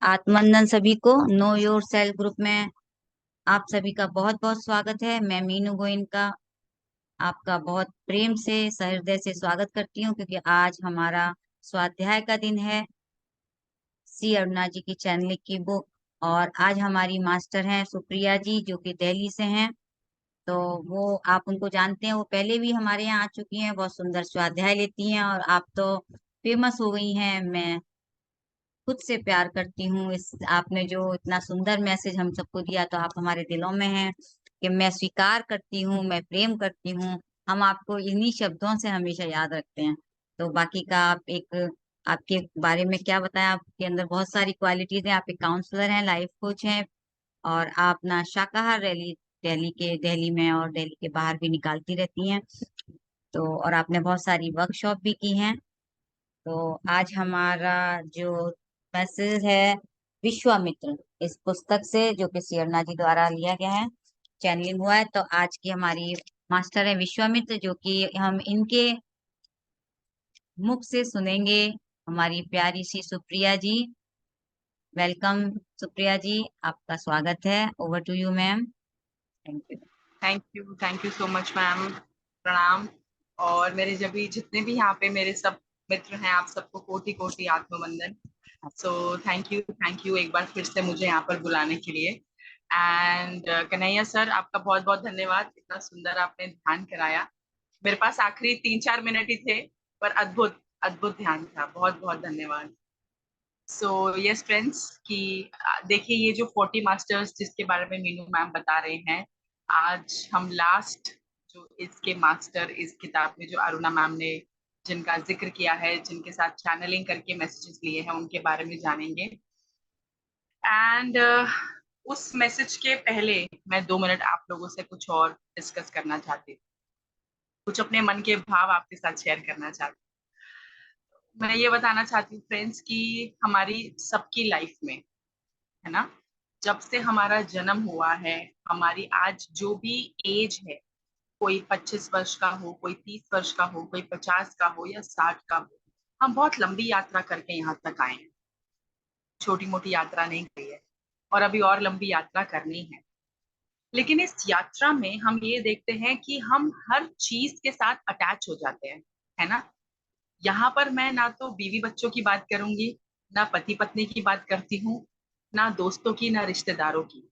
आत्मवंदन सभी को। Know your self group में आप सभी का बहुत बहुत स्वागत है। मैं मीनू गोइनका आपका बहुत प्रेम से सहृदय से स्वागत करती हूँ, क्योंकि आज हमारा स्वाध्याय का दिन है। सी अरुणा जी की चैनलिंग की बुक। और आज हमारी मास्टर हैं सुप्रिया जी, जो कि दिल्ली से हैं। तो वो, आप उनको जानते हैं, वो पहले भी हमारे यहाँ आ चुकी हैं। बहुत सुंदर स्वाध्याय लेती हैं और आप तो फेमस हो गई हैं। मैं खुद से प्यार करती हूँ। इस आपने जो इतना सुंदर मैसेज हम सबको दिया, तो आप हमारे दिलों में हैं कि मैं स्वीकार करती हूँ, मैं प्रेम करती हूँ। हम आपको इन्हीं शब्दों से हमेशा याद रखते हैं। तो बाकी का आप एक, आपके बारे में क्या बताएं। आपके अंदर बहुत सारी क्वालिटीज हैं। आप एक काउंसलर हैं, लाइफ कोच हैं, और आप ना शाकाहार रैली दिल्ली में और दिल्ली के बाहर भी निकालती रहती हैं। तो और आपने बहुत सारी वर्कशॉप भी की हैं। तो आज हमारा जो मैसेज है, विश्वामित्र, इस पुस्तक से, जो कि सियरना जी द्वारा लिया गया है, चैनलिंग हुआ है। तो आज की हमारी मास्टर है विश्वामित्र, जो कि हम इनके मुख से सुनेंगे। हमारी प्यारी सी सुप्रिया जी। वेलकम सुप्रिया जी, आपका स्वागत है। Over to you ma'am. Thank you. Thank you so much ma'am. प्रणाम। और मेरे जब भी जितने भी यहाँ पे मेरे सब मित्र हैं, आप सबको कोटि कोटि आत्मवंदन। सो थैंक यू एक बार फिर से मुझे यहाँ पर बुलाने के लिए। एंड कन्हैया सर, आपका बहुत बहुत धन्यवाद, इतना सुंदर आपने ध्यान कराया। मेरे पास आखिरी 3-4 मिनट ही थे, पर अद्भुत अद्भुत ध्यान था। बहुत बहुत धन्यवाद। सो यस फ्रेंड्स, कि देखिए, ये जो 40 मास्टर्स जिसके बारे में मीनू मैम बता रहे हैं, आज हम लास्ट जो इसके मास्टर इस किताब में जो अरुणा मैम ने जिनका जिक्र किया है, जिनके साथ चैनलिंग करके मैसेजेस लिए हैं, उनके बारे में जानेंगे। एंड उस मैसेज के पहले मैं 2 मिनट आप लोगों से कुछ और डिस्कस करना चाहती हूँ, कुछ अपने मन के भाव आपके साथ शेयर करना चाहती हूँ। मैं ये बताना चाहती हूँ फ्रेंड्स, कि हमारी सबकी लाइफ में, है ना, जब से हमारा जन्म हुआ है, हमारी आज जो भी एज है, कोई 25 वर्ष का हो, कोई 30 वर्ष का हो, कोई 50 का हो या 60 का हो, हम बहुत लंबी यात्रा करके यहाँ तक आए हैं। छोटी मोटी यात्रा नहीं की है, और अभी और लंबी यात्रा करनी है। लेकिन इस यात्रा में हम ये देखते हैं कि हम हर चीज के साथ अटैच हो जाते हैं, है ना। यहाँ पर मैं ना तो बीवी बच्चों की बात करूंगी, ना पति पत्नी की बात करती हूँ, ना दोस्तों की, ना रिश्तेदारों की,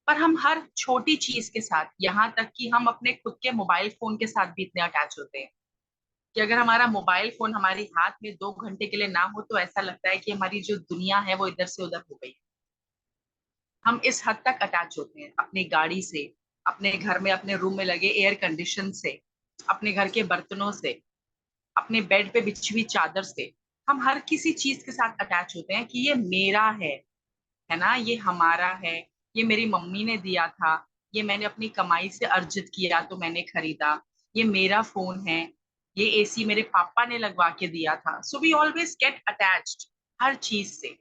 पर हम हर छोटी चीज के साथ, यहाँ तक कि हम अपने खुद के मोबाइल फोन के साथ भी इतने अटैच होते हैं कि अगर हमारा मोबाइल फोन हमारी हाथ में 2 घंटे के लिए ना हो, तो ऐसा लगता है कि हमारी जो दुनिया है वो इधर से उधर हो गई। हम इस हद तक अटैच होते हैं अपनी गाड़ी से, अपने घर में अपने रूम में लगे एयर कंडीशन से, अपने घर के बर्तनों से, अपने बेड पे बिछी हुई चादर से। हम हर किसी चीज के साथ अटैच होते हैं कि ये मेरा है ना, ये हमारा है, ये मेरी मम्मी ने दिया था, ये मैंने अपनी कमाई से अर्जित किया तो मैंने खरीदा, ये मेरा फोन है, ये एसी मेरे पापा ने लगवा के दिया था। So we always get attached हर चीज से।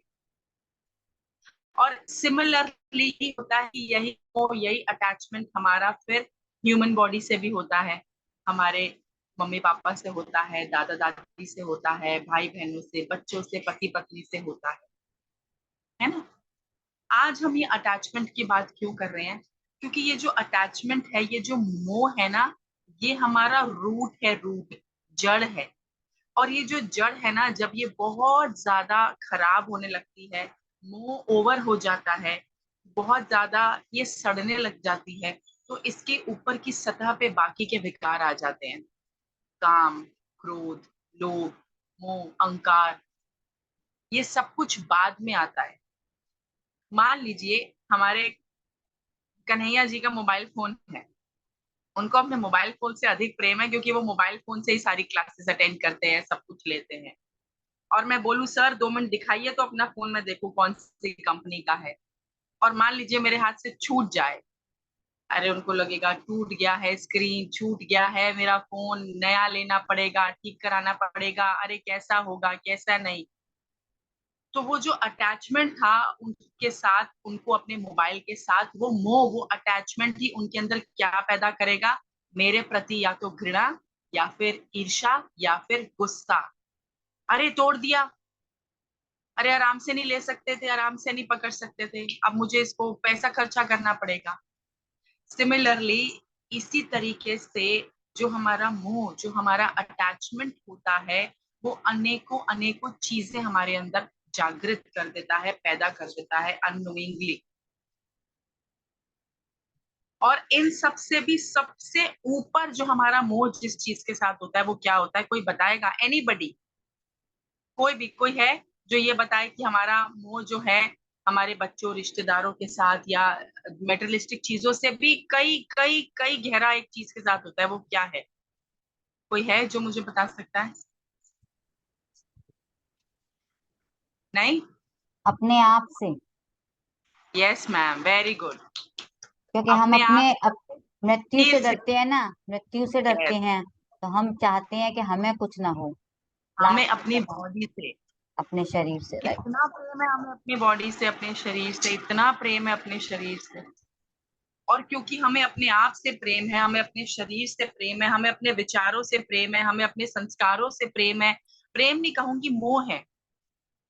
और सिमिलरली होता है कि यही अटैचमेंट हमारा फिर ह्यूमन बॉडी से भी होता है, हमारे मम्मी पापा से होता है, दादा दादी से होता है, भाई बहनों से, बच्चों से, पति पत्नी से होता है ना। आज हम ये अटैचमेंट की बात क्यों कर रहे हैं? क्योंकि ये जो अटैचमेंट है, ये जो मोह है ना, ये हमारा रूट है, रूट, जड़ है। और ये जो जड़ है ना, जब ये बहुत ज्यादा खराब होने लगती है, मोह ओवर हो जाता है, बहुत ज्यादा ये सड़ने लग जाती है, तो इसके ऊपर की सतह पे बाकी के विकार आ जाते हैं। काम, क्रोध, लोभ, मोह, अहंकार, ये सब कुछ बाद में आता है। मान लीजिए हमारे कन्हैया जी का मोबाइल फोन है, उनको अपने मोबाइल फोन से अधिक प्रेम है, क्योंकि वो मोबाइल फोन से ही सारी क्लासेस अटेंड करते हैं, सब कुछ लेते हैं। और मैं बोलूं सर 2 मिनट दिखाइए, तो अपना फोन में देखूं कौन सी कंपनी का है, और मान लीजिए मेरे हाथ से छूट जाए, अरे उनको लगेगा टूट गया है, स्क्रीन छूट गया है, मेरा फोन नया लेना पड़ेगा, ठीक कराना पड़ेगा, अरे कैसा होगा कैसा नहीं। तो वो जो अटैचमेंट था उनके साथ, उनको अपने मोबाइल के साथ, वो मोह, वो अटैचमेंट ही उनके अंदर क्या पैदा करेगा? मेरे प्रति या तो घृणा, या फिर ईर्ष्या, या फिर गुस्सा। अरे तोड़ दिया, अरे आराम से नहीं ले सकते थे, आराम से नहीं पकड़ सकते थे, अब मुझे इसको पैसा खर्चा करना पड़ेगा। सिमिलरली इसी तरीके से जो हमारा मोह, जो हमारा अटैचमेंट होता है, वो अनेकों अनेकों चीजें हमारे अंदर जागृत कर देता है, पैदा कर देता है अननोइंगली। और इन सबसे भी सबसे ऊपर जो हमारा मोह जिस चीज के साथ होता है वो क्या होता है, कोई बताएगा? एनीबडी? कोई भी कोई है जो ये बताए कि हमारा मोह जो है हमारे बच्चों, रिश्तेदारों के साथ या मेटेरियलिस्टिक चीजों से भी कई कई कई गहरा एक चीज के साथ होता है, वो क्या है? कोई है जो मुझे बता सकता है? नहीं? अपने आप से। Yes ma'am, very good. क्योंकि हम अपने आप मृत्यु से शरीर से। डरते हैं ना, मृत्यु से डरते yes, हैं, तो हम चाहते हैं कि हमें कुछ ना हो। हमें लास्ट अपनी में बॉडी से अपने शरीर से, राइट। इतना प्रेम है, हमें अपनी बॉडी से, अपने शरीर से इतना प्रेम है, अपने शरीर से। और क्योंकि हमें अपने आप से प्रेम है, हमें अपने शरीर से प्रेम है, हमें अपने विचारों से प्रेम है, हमें अपने संस्कारों से प्रेम है, प्रेम नहीं कहूंगी, मोह है।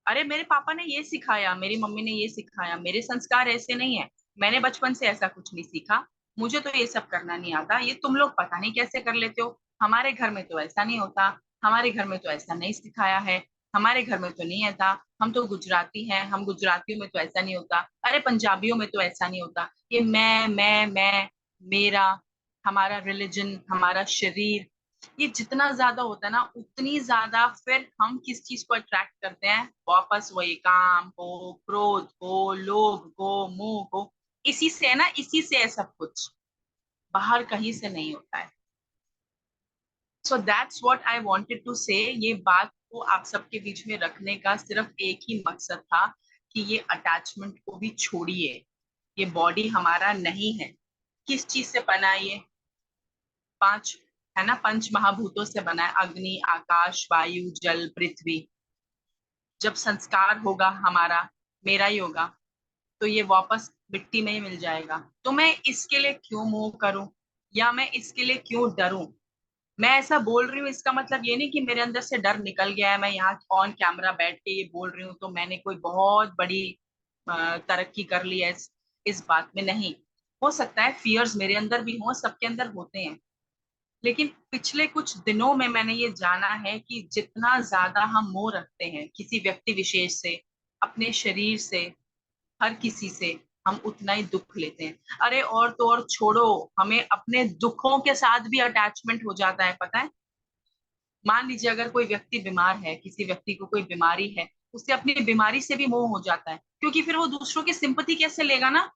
अरे मेरे पापा ने ये सिखाया, मेरी मम्मी ने ये सिखाया, मेरे संस्कार ऐसे नहीं है, मैंने बचपन से ऐसा कुछ नहीं सीखा, मुझे तो ये सब करना नहीं आता, ये तुम लोग पता नहीं कैसे कर लेते हो, हमारे घर में तो ऐसा नहीं होता, हमारे घर में तो ऐसा नहीं सिखाया है, हमारे घर में तो नहीं ऐसा, हम तो गुजराती हैं, हम गुजरातियों में तो ऐसा नहीं होता, अरे पंजाबियों में तो ऐसा नहीं होता। ये मैं, मेरा, हमारा रिलीजन, हमारा शरीर, ये जितना ज्यादा होता है ना, उतनी ज्यादा फिर हम किस चीज को अट्रैक्ट करते हैं? वापस वही काम को, क्रोध को, लोभ को, मोह को। इसी से है ना, इसी से है सब कुछ, बाहर कहीं से नहीं होता है। So that's what I wanted to say. ये बात को आप सबके बीच में रखने का सिर्फ एक ही मकसद था कि ये अटैचमेंट को भी छोड़िए। ये बॉडी हमारा नहीं है। किस चीज से बना है ये? पांच, है ना, पंच महाभूतों से बना है, अग्नि, आकाश, वायु, जल, पृथ्वी। जब संस्कार होगा हमारा, मेरा ही होगा, तो ये वापस मिट्टी में ही मिल जाएगा। तो मैं इसके लिए क्यों मोह करूं, या मैं इसके लिए क्यों डरूं? मैं ऐसा बोल रही हूँ इसका मतलब ये नहीं कि मेरे अंदर से डर निकल गया है, मैं यहाँ ऑन कैमरा बैठ के ये बोल रही हूँ तो मैंने कोई बहुत बड़ी तरक्की कर ली है इस बात में, नहीं। हो सकता है फियर्स मेरे अंदर भी हों, सबके अंदर होते हैं, लेकिन पिछले कुछ दिनों में मैंने ये जाना है कि जितना ज्यादा हम मोह रखते हैं किसी व्यक्ति विशेष से, अपने शरीर से, हर किसी से, हम उतना ही दुख लेते हैं। अरे और तो और छोड़ो, हमें अपने दुखों के साथ भी अटैचमेंट हो जाता है, पता है? मान लीजिए अगर कोई व्यक्ति बीमार है, किसी व्यक्ति को कोई बीमारी है, उससे अपनी बीमारी से भी मोह हो जाता है, क्योंकि फिर वो दूसरों की सिंपैथी कैसे लेगा ना?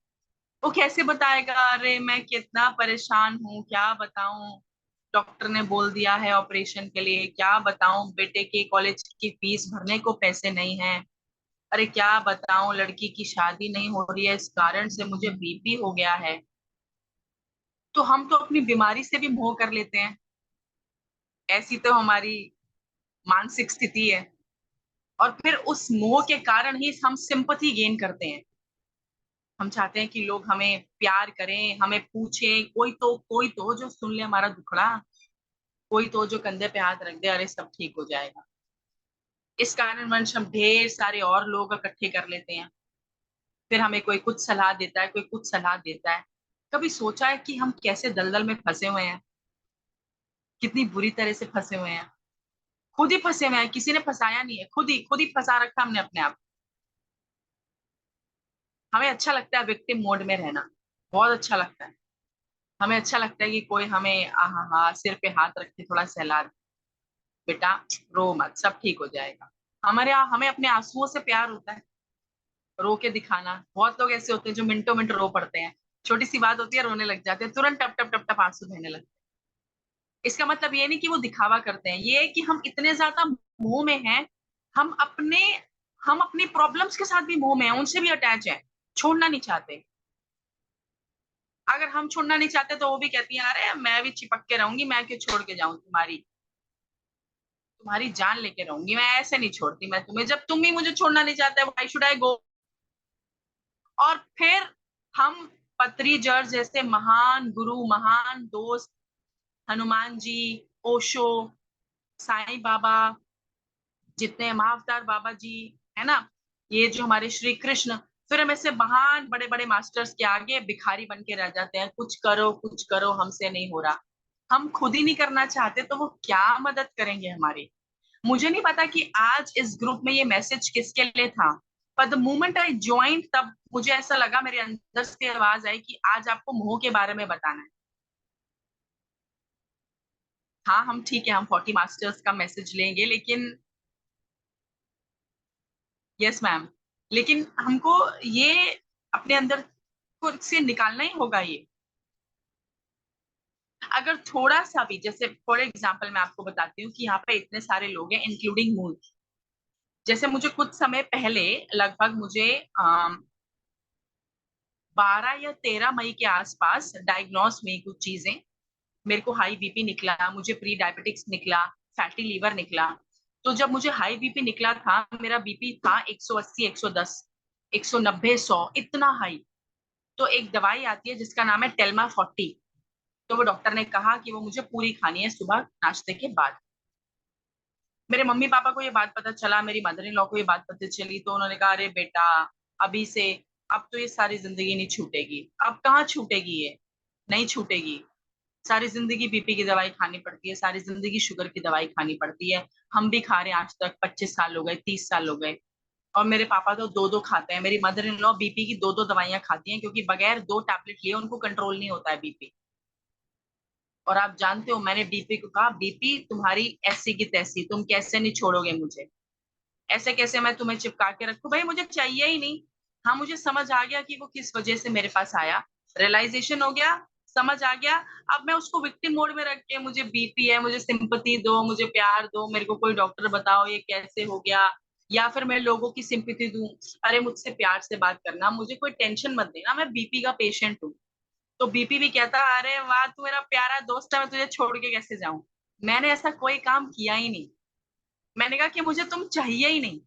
वो कैसे बताएगा, अरे मैं कितना परेशान हूँ, क्या बताऊं, डॉक्टर ने बोल दिया है ऑपरेशन के लिए, क्या बताऊं, बेटे के कॉलेज की फीस भरने को पैसे नहीं है, अरे क्या बताऊं, लड़की की शादी नहीं हो रही है, इस कारण से मुझे बीपी हो गया है। तो हम तो अपनी बीमारी से भी मोह कर लेते हैं। ऐसी तो हमारी मानसिक स्थिति है। और फिर उस मोह के कारण ही हम सिंपथी गेन करते हैं। हम चाहते हैं कि लोग हमें प्यार करें, हमें पूछें, कोई तो जो सुन ले हमारा दुखड़ा, कोई तो जो कंधे पे हाथ रख दे, अरे सब ठीक हो जाएगा। इस कारण वंश हम ढेर सारे और लोग इकट्ठे कर लेते हैं। फिर हमें कोई कुछ सलाह देता है, कोई कुछ सलाह देता है। कभी सोचा है कि हम कैसे दलदल में फंसे हुए हैं? कितनी बुरी तरह से फंसे हुए हैं। खुद ही फंसे हुए हैं, किसी ने फंसाया नहीं है, खुद ही फंसा रखा हमने अपने आप। हमें अच्छा लगता है विक्टिम मोड में रहना, बहुत अच्छा लगता है। हमें अच्छा लगता है कि कोई हमें आहा हा सिर पे हाथ रख के थोड़ा सहला दे, बेटा रो मत, सब ठीक हो जाएगा। हमारे यहाँ हमें अपने आंसुओं से प्यार होता है, रो के दिखाना। बहुत लोग ऐसे होते हैं जो मिनटों मिनट रो पड़ते हैं, छोटी सी बात होती है रोने लग जाते हैं, तुरंत टप टप टप टप आंसू बहने लगते हैं। इसका मतलब ये नहीं कि वो दिखावा करते हैं, ये है कि हम इतने ज्यादा मोह में हैं। हम अपने हम अपनी प्रॉब्लम्स के साथ भी मोह में हैं, उनसे भी अटैच है, छोड़ना नहीं चाहते। अगर हम छोड़ना नहीं चाहते तो वो भी कहती है, अरे मैं भी चिपक के रहूंगी, मैं क्यों छोड़ के जाऊं तुम्हारी तुम्हारी जान लेके रहूंगी, मैं ऐसे नहीं छोड़ती मैं तुम्हें, जब तुम ही मुझे छोड़ना नहीं चाहते, व्हाई शुड आई गो। और फिर हम पत्री जड़ जैसे महान गुरु, महान दोस्त, हनुमान जी, ओशो, साईं बाबा, जितने महाअवतार बाबा जी, है ना, ये जो हमारे श्री कृष्ण, फिर हम ऐसे महान बड़े बड़े मास्टर्स के आगे भिखारी बन के रह जाते हैं, कुछ करो हमसे नहीं हो रहा। हम खुद ही नहीं करना चाहते तो वो क्या मदद करेंगे हमारी। मुझे नहीं पता कि आज इस ग्रुप में ये मैसेज किसके लिए था, पर द मोमेंट आई ज्वाइंट तब मुझे ऐसा लगा, मेरे अंदर से आवाज आई कि आज आपको मोह के बारे में बताना है। हाँ हम ठीक है, हम 40 मास्टर्स का मैसेज लेंगे, लेकिन यस मैम, लेकिन हमको ये अपने अंदर खुद से निकालना ही होगा ये। अगर थोड़ा सा भी, जैसे फॉर एग्जाम्पल मैं आपको बताती हूँ कि यहाँ पे इतने सारे लोग हैं इंक्लूडिंग मूल। जैसे मुझे कुछ समय पहले, लगभग मुझे 12 या 13 मई के आसपास डायग्नोस हुई कुछ चीजें। मेरे को हाई बीपी निकला, मुझे प्री डायबिटिक्स निकला, फैटी लीवर निकला। तो जब मुझे हाई बीपी निकला था, मेरा बीपी था 180, 110, 190, 100, इतना हाई। तो एक दवाई आती है जिसका नाम है टेल्मा 40। तो वो डॉक्टर ने कहा कि वो मुझे पूरी खानी है सुबह नाश्ते के बाद। मेरे मम्मी पापा को ये बात पता चला, मेरी मदर इन लॉ को ये बात पता चली, तो उन्होंने कहा अरे बेटा, अभी से अब तो ये सारी जिंदगी नहीं छूटेगी। अब कहाँ छूटेगी ये, नहीं छूटेगी। सारी जिंदगी बीपी की दवाई खानी पड़ती है, सारी जिंदगी शुगर की दवाई खानी पड़ती है। हम भी खा रहे हैं, आज तक 25 साल हो गए, 30 साल हो गए। और मेरे पापा तो दो दो खाते हैं, मेरी मदर इन लॉ बीपी की दो दो दवाइयां खाती हैं, क्योंकि बगैर 2 टैबलेट लिए उनको कंट्रोल नहीं होता है बीपी। और आप जानते हो, मैंने बीपी को कहा, बीपी तुम्हारी ऐसी की तैसी, तुम कैसे नहीं छोड़ोगे मुझे, ऐसे कैसे मैं तुम्हें चिपका के रखूं, भाई मुझे चाहिए ही नहीं। हाँ मुझे समझ आ गया कि वो किस वजह से मेरे पास आया, रियलाइजेशन हो गया, समझ आ गया। अब मैं उसको विक्टिम मोड में रख के, मुझे बीपी है, मुझे सिंपैथी दो, मुझे प्यार दो, मेरे को कोई डॉक्टर बताओ ये कैसे हो गया, या फिर मैं लोगों की सिंपैथी दूं। अरे मुझसे प्यार से बात करना, मुझे कोई टेंशन मत देना, मैं बीपी का पेशेंट हूँ। तो बीपी भी कहता अरे वाह तू मेरा प्यारा दोस्त है, मैं तुझे छोड़ के कैसे जाऊं। मैंने ऐसा कोई काम किया ही नहीं। मैंने कहा कि मुझे तुम चाहिए ही नहीं।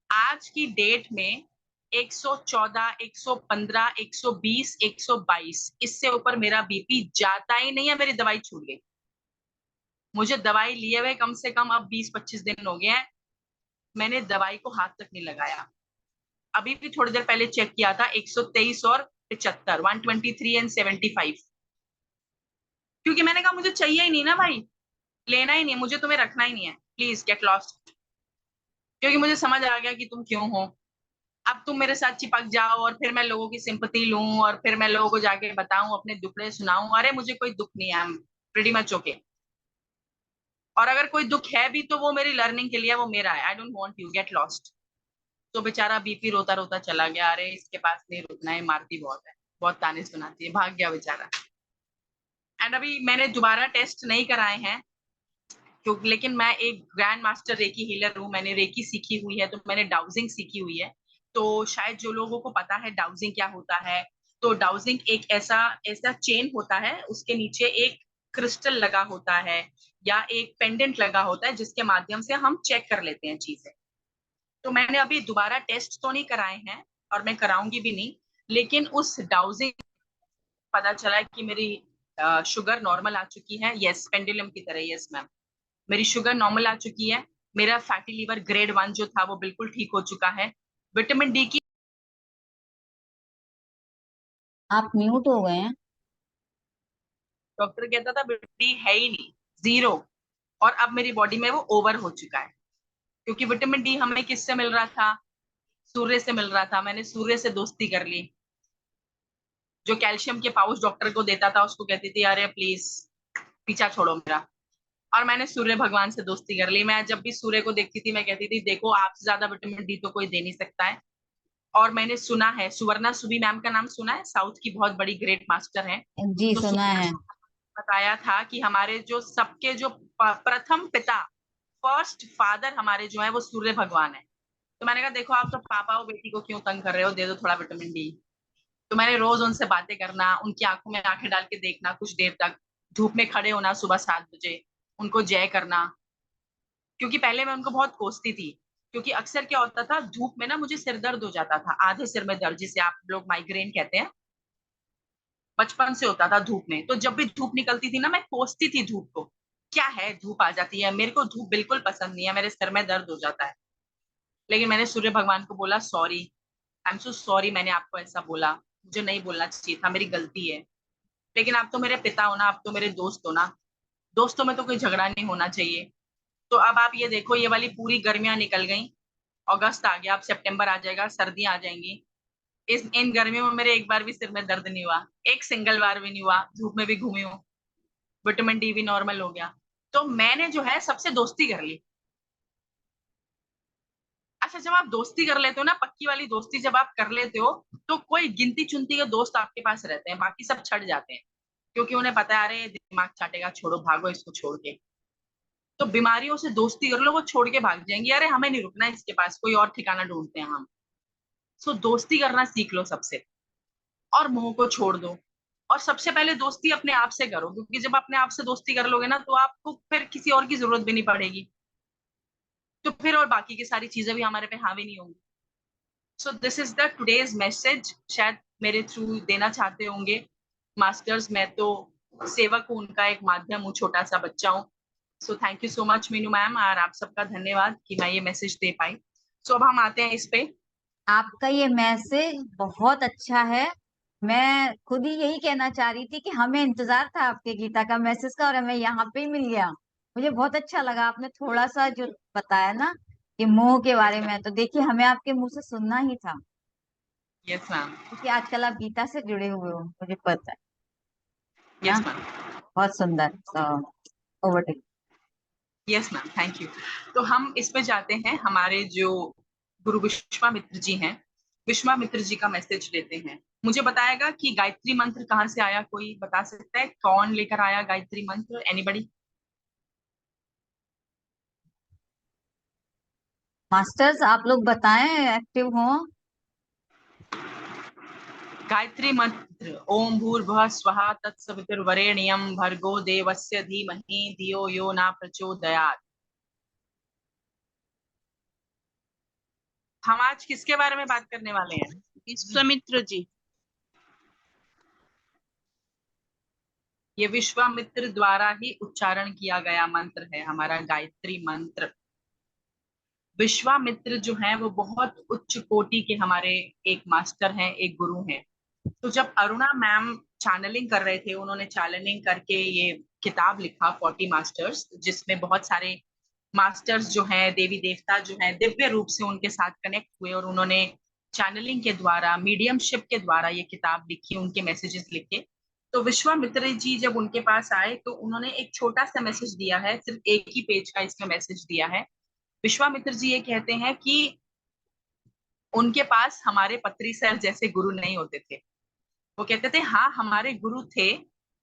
आज की डेट में 114, 115, 120, 122, इससे ऊपर मेरा बीपी जाता ही नहीं है, मेरी दवाई छूट गई। मुझे दवाई लिए हुए कम से कम अब 20-25 दिन हो गए हैं, मैंने दवाई को हाथ तक नहीं लगाया। अभी भी थोड़ी देर पहले चेक किया था, 123 और 75, 123 एंड 75। क्योंकि मैंने कहा मुझे चाहिए ही नहीं ना भाई, लेना ही नहीं है मुझे, तुम्हें रखना ही नहीं है, प्लीज गेट लॉस्ट। क्योंकि मुझे समझ आ गया कि तुम क्यों हो। अब तुम मेरे साथ चिपक जाओ और फिर मैं लोगों की सिंपैथी लूं, और फिर मैं लोगों को जाके बताऊं, अपने दुखड़े सुनाऊं, अरे मुझे कोई दुख नहीं है, I am pretty much okay. और अगर कोई दुख है भी तो वो मेरी लर्निंग के लिए, वो मेरा है, I don't want you get lost. तो बेचारा बीपी रोता रोता चला गया, अरे इसके पास नहीं रुकना है, मारती बहुत है, बहुत ताने सुनाती है, भाग गया बेचारा। एंड अभी मैंने दोबारा टेस्ट नहीं कराए हैं, क्योंकि लेकिन मैं एक ग्रैंड मास्टर रेकी हीलर हूँ, मैंने रेकी सीखी हुई है, तो मैंने डाउजिंग सीखी हुई है। तो शायद जो लोगों को पता है डाउजिंग क्या होता है, तो डाउजिंग एक ऐसा ऐसा चेन होता है, उसके नीचे एक क्रिस्टल लगा होता है, या एक पेंडेंट लगा होता है, जिसके माध्यम से हम चेक कर लेते हैं चीजें। तो मैंने अभी दोबारा टेस्ट तो नहीं कराए हैं, और मैं कराऊंगी भी नहीं, लेकिन उस डाउजिंग पता चला है कि मेरी शुगर नॉर्मल आ चुकी है, यस पेंडुलम की तरह, यस मैम, मेरी शुगर नॉर्मल आ चुकी है। मेरा फैटी लीवर ग्रेड 1 जो था वो बिल्कुल ठीक हो चुका है। विटामिन डी की, आप म्यूट हो गए हैं। डॉक्टर कहता था विटामिन डी है ही नहीं, जीरो। और अब मेरी बॉडी में वो ओवर हो चुका है, क्योंकि विटामिन डी हमें किससे मिल रहा था, सूर्य से मिल रहा था। मैंने सूर्य से दोस्ती कर ली। जो कैल्शियम के पाउच डॉक्टर को देता था, उसको कहती थी अरे प्लीज पीछा छोड़ो मेरा। और मैंने सूर्य भगवान से दोस्ती कर ली। मैं जब भी सूर्य को देखती थी, मैं कहती थी देखो आपसे ज्यादा विटामिन डी तो कोई दे नहीं सकता है। और मैंने सुना है, सुवर्णा सुबी मैम का नाम सुना है, साउथ की बहुत बड़ी ग्रेट मास्टर हैं। जी तो सुना सुवर्णा है। ने बताया था कि हमारे जो सबके जो प्रथम पिता, फर्स्ट फादर हमारे जो है वो सूर्य भगवान है। तो मैंने कहा देखो आप तो पापा हो, बेटी को क्यों तंग कर रहे हो, दे दो थोड़ा विटामिन डी। तो मैंने रोज उनसे बातें करना, उनकी आंखों में आंखें डाल के देखना कुछ देर तक, धूप में खड़े होना सुबह 7 बजे, उनको जय करना। क्योंकि पहले मैं उनको बहुत कोसती थी, क्योंकि अक्सर क्या होता था, धूप में ना मुझे सिर दर्द हो जाता था, आधे सिर में दर्द, जिसे आप लोग माइग्रेन कहते हैं। बचपन से होता था धूप में, तो जब भी धूप निकलती थी ना, मैं कोसती थी धूप को, क्या है धूप आ जाती है, मेरे को धूप बिल्कुल पसंद नहीं है, मेरे सिर में दर्द हो जाता है। लेकिन मैंने सूर्य भगवान को बोला sorry, I am so sorry, मैंने आपको ऐसा बोला, मुझे नहीं बोलना चाहिए था, मेरी गलती है। लेकिन आप तो मेरे पिता हो ना, आप तो मेरे दोस्त हो ना, दोस्तों में तो कोई झगड़ा नहीं होना चाहिए। तो अब आप ये देखो, ये वाली पूरी गर्मियां निकल गई, अगस्त आ गया, अब सितंबर आ जाएगा, सर्दियां आ जाएंगी। इस इन गर्मियों में मेरे एक बार भी सिर में दर्द नहीं हुआ, एक सिंगल बार भी नहीं हुआ, धूप में भी घूमी हूँ, विटामिन डी भी नॉर्मल हो गया। तो मैंने जो है सबसे दोस्ती कर ली। अच्छा, जब आप दोस्ती कर लेते हो ना, पक्की वाली दोस्ती जब आप कर लेते हो, तो कोई गिनती चुनती के दोस्त आपके पास रहते हैं, बाकी सब छट जाते हैं। क्योंकि उन्हें पता है, अरे दिमाग चाटेगा, छोड़ो, भागो इसको छोड़ के। तो बीमारियों से दोस्ती कर लो, वो छोड़ के भाग जाएंगी, अरे हमें नहीं रुकना इसके पास, कोई और ठिकाना ढूंढते हैं हम। सो दोस्ती करना सीख लो सबसे, और मोह को छोड़ दो। और सबसे पहले दोस्ती अपने आप से करो, क्योंकि जब अपने आप से दोस्ती कर लोगे ना, तो आपको फिर किसी और की जरूरत भी नहीं पड़ेगी। तो फिर और बाकी की सारी चीजें भी हमारे पे हावी नहीं होंगी। So this is the today's message, शायद मेरे थ्रू देना चाहते होंगे मास्टर्स। मैं तो सेवक हूँ, उनका एक माध्यम हूँ, छोटा सा बच्चा हूँ। So thank you so much Meenu ma'am, और आप सबका धन्यवाद कि मैं ये मैसेज दे पाई। सो अब हम आते हैं इस पे। आपका ये मैसेज बहुत अच्छा है। मैं खुद ही यही कहना चाह रही थी कि हमें इंतजार था आपके गीता का मैसेज का, और हमें यहाँ पे ही मिल गया। मुझे बहुत अच्छा लगा आपने थोड़ा सा जो बताया ना कि मोह के यस बारे मैम। में, तो देखिए हमें आपके मुंह से सुनना ही था, यस मैम। क्योंकि आजकल आप गीता से जुड़े हुए हो, मुझे पता है ना। Yes ma'am. बहुत सुंदर। तो over to. Yes ma'am, thank you. तो हम इस पे जाते हैं, हमारे जो गुरु विश्वामित्र जी हैं, विश्वामित्र जी का मैसेज लेते हैं। मुझे बताएगा कि गायत्री मंत्र कहाँ से आया, कोई बता सकता है कौन लेकर आया गायत्री मंत्र, एनीबडी? मास्टर्स आप लोग बताएं, एक्टिव हो। गायत्री मंत्र, ओम भूर्भुवः स्वः तत्सवितुर्वरेण्यं भर्गो देवस्य धीमहि धियो यो न प्रचोदयात्। हम आज किसके बारे में बात करने वाले हैं? विश्वामित्र जी। ये विश्वामित्र द्वारा ही उच्चारण किया गया मंत्र है, हमारा गायत्री मंत्र। विश्वामित्र जो हैं वो बहुत उच्च कोटि के हमारे एक मास्टर हैं, एक गुरु हैं। तो जब अरुणा मैम चैनलिंग कर रहे थे, उन्होंने चैनलिंग करके ये किताब लिखा 40 मास्टर्स, जिसमें बहुत सारे मास्टर्स जो हैं, देवी देवता जो हैं, दिव्य रूप से उनके साथ कनेक्ट हुए, और उन्होंने चैनलिंग के द्वारा, मीडियमशिप के द्वारा ये किताब लिखी, उनके मैसेजेस लिखे। तो विश्वामित्र जी जब उनके पास आए, तो उन्होंने एक छोटा सा मैसेज दिया है, सिर्फ एक ही पेज का इसमें मैसेज दिया है। विश्वामित्र जी ये कहते हैं कि उनके पास हमारे पत्री सर जैसे गुरु नहीं होते थे। वो कहते थे, हाँ हमारे गुरु थे,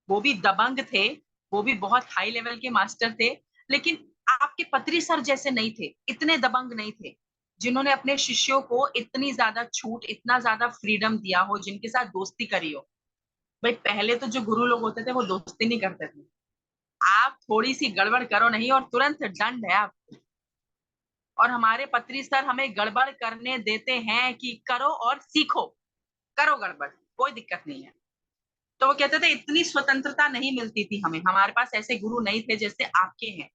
वो भी दबंग थे, वो भी बहुत हाई लेवल के मास्टर थे, लेकिन आपके पत्री सर जैसे नहीं थे, इतने दबंग नहीं थे, जिन्होंने अपने शिष्यों को इतनी ज्यादा छूट, इतना ज्यादा फ्रीडम दिया हो, जिनके साथ दोस्ती करी हो। भाई पहले तो जो गुरु लोग होते थे वो दोस्ती नहीं करते थे, आप थोड़ी सी गड़बड़ करो नहीं और तुरंत दंड है आप। और हमारे पत्री सर हमें गड़बड़ करने देते हैं कि करो और सीखो, करो गड़बड़, कोई दिक्कत नहीं है। तो वो कहते थे इतनी स्वतंत्रता नहीं मिलती थी हमें, हमारे पास ऐसे गुरु नहीं थे जैसे आपके हैं।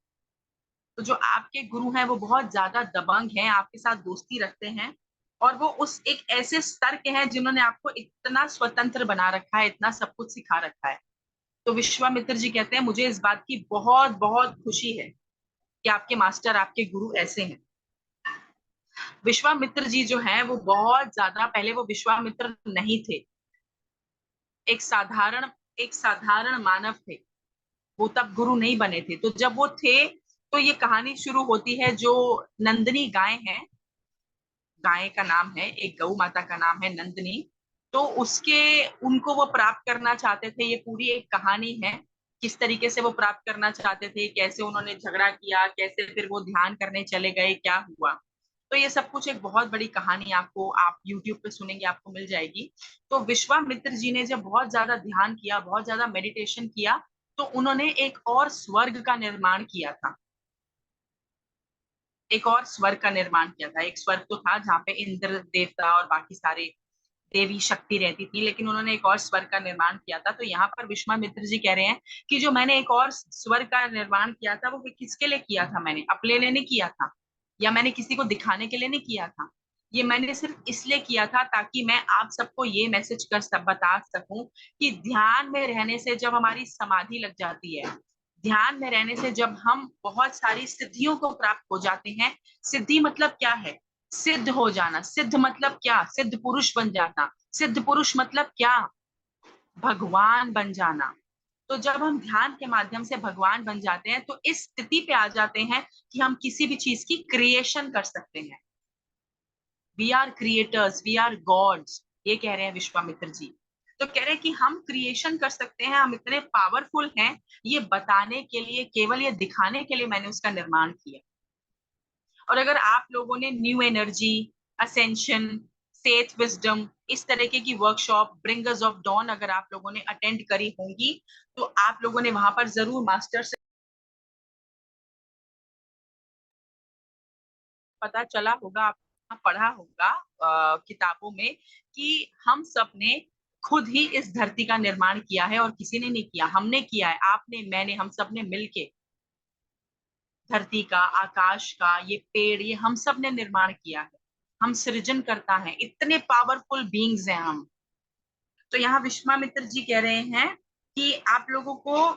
तो जो आपके गुरु हैं वो बहुत ज्यादा दबंग हैं, आपके साथ दोस्ती रखते हैं, और वो उस एक ऐसे स्तर के हैं जिन्होंने आपको इतना स्वतंत्र बना रखा है, इतना सब कुछ सिखा रखा है। तो विश्वामित्र जी कहते हैं, मुझे इस बात की बहुत बहुत खुशी है कि आपके मास्टर, आपके गुरु ऐसे हैं। विश्वामित्र जी जो हैं वो बहुत ज्यादा, पहले वो विश्वामित्र नहीं थे, एक साधारण, एक साधारण मानव थे, वो तब गुरु नहीं बने थे। तो जब वो थे, तो ये कहानी शुरू होती है, जो नंदिनी गाय है, गाय का नाम है, एक गौ माता का नाम है नंदिनी। तो उसके, उनको वो प्राप्त करना चाहते थे, ये पूरी एक कहानी है, किस तरीके से वो प्राप्त करना चाहते थे, कैसे उन्होंने झगड़ा किया, कैसे फिर वो ध्यान करने चले गए, क्या हुआ। तो ये सब कुछ एक बहुत बड़ी कहानी, आपको आप यूट्यूब पे सुनेंगे, आपको मिल जाएगी। तो विश्वामित्र जी ने जब बहुत ज्यादा ध्यान किया, बहुत ज्यादा मेडिटेशन किया, तो उन्होंने एक और स्वर्ग का निर्माण किया था, एक और स्वर्ग का निर्माण किया था। एक स्वर्ग तो था जहाँ पे इंद्र देवता और बाकी सारे देवी शक्ति रहती थी, लेकिन उन्होंने एक और स्वर्ग का निर्माण किया था। तो यहाँ पर विश्वामित्र जी कह रहे हैं कि जो मैंने एक और स्वर्ग का निर्माण किया था, वो किसके लिए किया था, मैंने अपने लिए नहीं किया था, या मैंने किसी को दिखाने के लिए नहीं किया था। ये मैंने सिर्फ इसलिए किया था ताकि मैं आप सबको ये मैसेज बता सकूं कि ध्यान में रहने से जब हमारी समाधि लग जाती है, ध्यान में रहने से जब हम बहुत सारी सिद्धियों को प्राप्त हो जाते हैं। सिद्धि मतलब क्या है? सिद्ध हो जाना। सिद्ध मतलब क्या? सिद्ध पुरुष बन जाना। सिद्ध पुरुष मतलब क्या? भगवान बन जाना। तो जब हम ध्यान के माध्यम से भगवान बन जाते हैं तो इस स्थिति पे आ जाते हैं कि हम किसी भी चीज की क्रिएशन कर सकते हैं। We are creators, we are gods, ये कह रहे हैं विश्वामित्र जी। तो कह रहे हैं कि हम क्रिएशन कर सकते हैं, हम इतने पावरफुल हैं, ये बताने के लिए, केवल ये दिखाने के लिए मैंने उसका निर्माण किया। और अगर आप लोगों ने new energy, ascension, faith, wisdom, इस तरीके की वर्कशॉप, ब्रिंगर्स ऑफ डॉन अगर आप लोगों ने अटेंड करी होंगी तो आप लोगों ने वहां पर जरूर मास्टर से पता चला होगा, आपने पढ़ा होगा किताबों में कि हम सब ने खुद ही इस धरती का निर्माण किया है और किसी ने नहीं किया, हमने किया है। आपने, मैंने, हम सब ने मिलके धरती का, आकाश का, ये पेड़, ये हम सब ने निर्माण किया है। हम सृजन करता है, इतने पावरफुल बीइंग्स हैं हम। तो यहाँ विश्वामित्र जी कह रहे हैं कि आप लोगों को,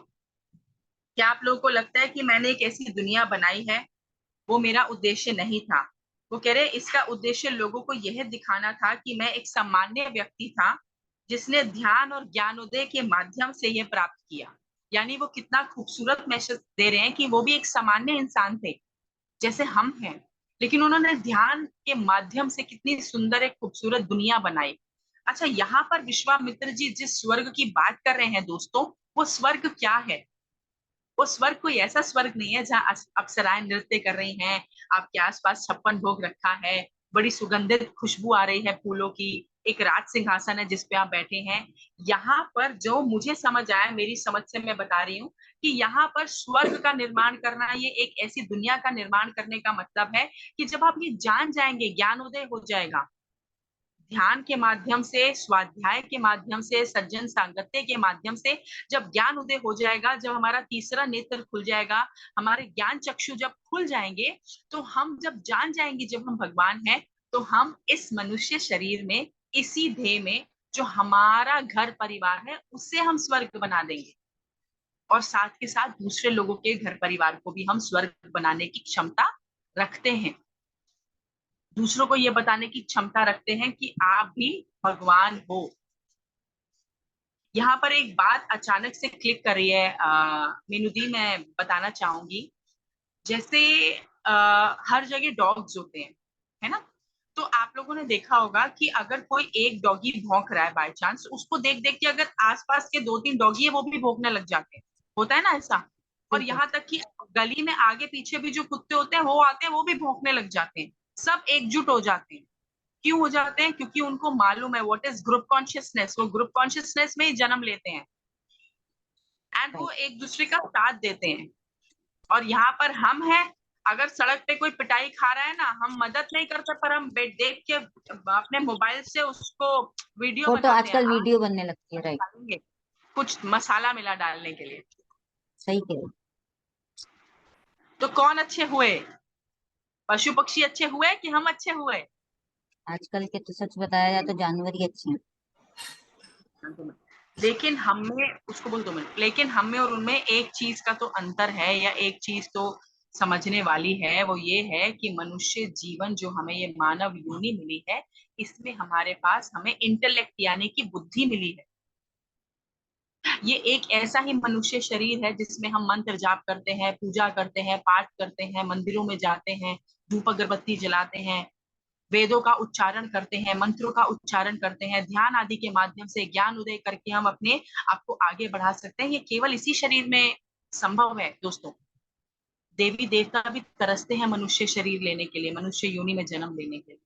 क्या आप लोगों को लगता है कि मैंने एक ऐसी दुनिया बनाई है? वो मेरा उद्देश्य नहीं था। वो कह रहे इसका उद्देश्य लोगों को यह दिखाना था कि मैं एक सामान्य व्यक्ति था जिसने ध्यान और ज्ञानोदय के माध्यम से यह प्राप्त किया। यानी वो कितना खूबसूरत मैसेज दे रहे हैं कि वो भी एक सामान्य इंसान थे जैसे हम हैं, लेकिन उन्होंने ध्यान के माध्यम से कितनी सुंदर एक खूबसूरत दुनिया बनाई। अच्छा, यहाँ पर विश्वामित्र जी जिस स्वर्ग की बात कर रहे हैं दोस्तों, वो स्वर्ग क्या है? वो स्वर्ग कोई ऐसा स्वर्ग नहीं है जहाँ अप्सराएं नृत्य कर रही हैं, आपके आसपास 56 भोग रखा है, बड़ी सुगंधित खुशबू आ रही है फूलों की, एक राज सिंहासन है जिसपे आप बैठे हैं। यहाँ पर जो मुझे समझ आया, मेरी समझ से मैं बता रही हूँ कि यहाँ पर स्वर्ग का निर्माण करना, ये एक ऐसी दुनिया का निर्माण करने का मतलब है कि जब आप ये जान जाएंगे, ज्ञानोदय हो जाएगा, ध्यान के माध्यम से, स्वाध्याय के माध्यम से, सज्जन सांगत्य के माध्यम से जब ज्ञान उदय हो जाएगा, जब हमारा तीसरा नेत्र खुल जाएगा, हमारे ज्ञान चक्षु जब खुल जाएंगे, तो हम जब जान जाएंगे जब हम भगवान हैं, तो हम इस मनुष्य शरीर में, इसी देह में, जो हमारा घर परिवार है, उससे हम स्वर्ग बना देंगे। और साथ के साथ दूसरे लोगों के घर परिवार को भी हम स्वर्ग बनाने की क्षमता रखते हैं। दूसरों को ये बताने की क्षमता रखते हैं कि आप भी भगवान हो। यहाँ पर एक बात अचानक से क्लिक कर रही है मीनू दी, मैं बताना चाहूंगी। जैसे हर जगह डॉग्स होते हैं, है ना? तो आप लोगों ने देखा होगा कि अगर कोई एक डॉगी भौंक रहा है बाय चांस, उसको देख देख के अगर आसपास के 2-3 डॉगी है वो भी भौंकने लग जाते हैं। होता है ना ऐसा? और बिल्कुल। यहाँ तक कि गली में आगे पीछे भी जो कुत्ते होते हैं वो आते हैं, वो भी भौंकने लग जाते हैं। सब एकजुट हो जाते हैं। क्यों हो जाते हैं? क्योंकि उनको मालूम है व्हाट इज ग्रुप कॉन्शियसनेस। वो ग्रुप कॉन्शियसनेस में ही जन्म लेते हैं एंड वो राइट। एक दूसरे का साथ देते हैं। और यहाँ पर हम हैं, अगर सड़क पे कोई पिटाई खा रहा है ना, हम मदद नहीं करते पर हम बेट देख के अपने मोबाइल से उसको वीडियो वो तो बनाते हैं, आजकल आज वीडियो बनने लगती है, राइट। डालेंगे कुछ मसाला मिला डालने के लिए। सही कह रहे हो। तो कौन अच्छे हुए? पशु पक्षी अच्छे हुए कि हम अच्छे हुए? आजकल के तो सच बताया जाए तो जानवर ही अच्छे हैं। लेकिन हमें, उसको बोल 2 मिनट, लेकिन हमें और उनमें एक चीज का तो अंतर है, या एक चीज तो समझने वाली है, वो ये है कि मनुष्य जीवन जो हमें ये मानव योनि मिली है, इसमें हमारे पास हमें इंटेलेक्ट यानी कि बुद्धि मिली है। ये एक ऐसा ही मनुष्य शरीर है जिसमें हम मंत्र जाप करते हैं, पूजा करते हैं, पाठ करते हैं, मंदिरों में जाते हैं, धूप अगरबत्ती जलाते हैं, वेदों का उच्चारण करते हैं, मंत्रों का उच्चारण करते हैं, ध्यान आदि के माध्यम से ज्ञान उदय करके हम अपने आप को आगे बढ़ा सकते हैं। ये केवल इसी शरीर में संभव है दोस्तों। देवी देवता भी तरसते हैं मनुष्य शरीर लेने के लिए, मनुष्य योनि में जन्म लेने के लिए।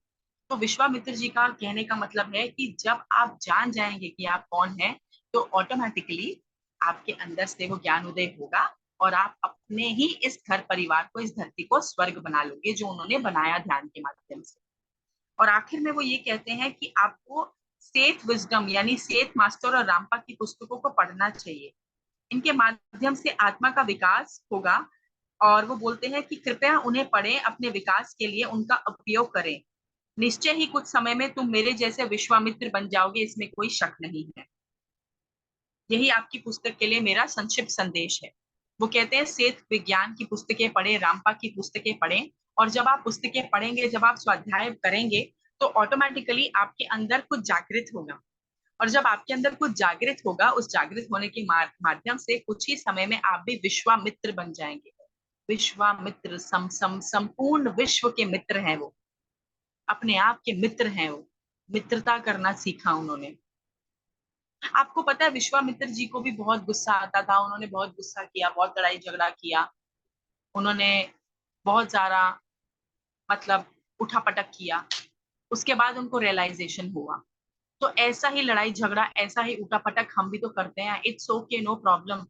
तो विश्वामित्र जी का कहने का मतलब है कि जब आप जान जाएंगे कि आप कौन हैं, तो ऑटोमेटिकली आपके अंदर से वो ज्ञान उदय होगा और आप अपने ही इस घर परिवार को, इस धरती को स्वर्ग बना लोगे जो उन्होंने बनाया ध्यान के माध्यम से। और आखिर में वो ये कहते हैं कि आपको सेठ विजडम यानी सेठ मास्टर और रामपा की पुस्तकों को पढ़ना चाहिए। इनके माध्यम से आत्मा का विकास होगा, और वो बोलते हैं कि कृपया उन्हें पढ़ें, अपने विकास के लिए उनका उपयोग करें। निश्चय ही कुछ समय में तुम मेरे जैसे विश्वामित्र बन जाओगे, इसमें कोई शक नहीं है। यही आपकी पुस्तक के लिए मेरा संक्षिप्त संदेश है। वो कहते हैं सेठ विज्ञान की पुस्तकें पढ़ें, रामपा की पुस्तकें पढ़ें, और जब आप पुस्तकें पढ़ेंगे, जब आप स्वाध्याय करेंगे, तो ऑटोमेटिकली आपके अंदर कुछ जागृत होगा। और जब आपके अंदर कुछ जागृत होगा, उस जागृत होने के माध्यम से कुछ ही समय में आप भी विश्वामित्र बन जाएंगे। विश्वामित्र संपूर्ण विश्व के मित्र हैं वो, अपने आप के मित्र हैं वो। मित्रता करना सीखा उन्होंने। आपको पता है विश्वामित्र जी को भी बहुत गुस्सा आता था, उन्होंने बहुत गुस्सा किया, बहुत लड़ाई झगड़ा किया, उन्होंने बहुत सारा मतलब उठापटक किया। उसके बाद उनको रियलाइजेशन हुआ। तो ऐसा ही लड़ाई झगड़ा, ऐसा ही उठापटक हम भी तो करते हैं। It's okay, no problem.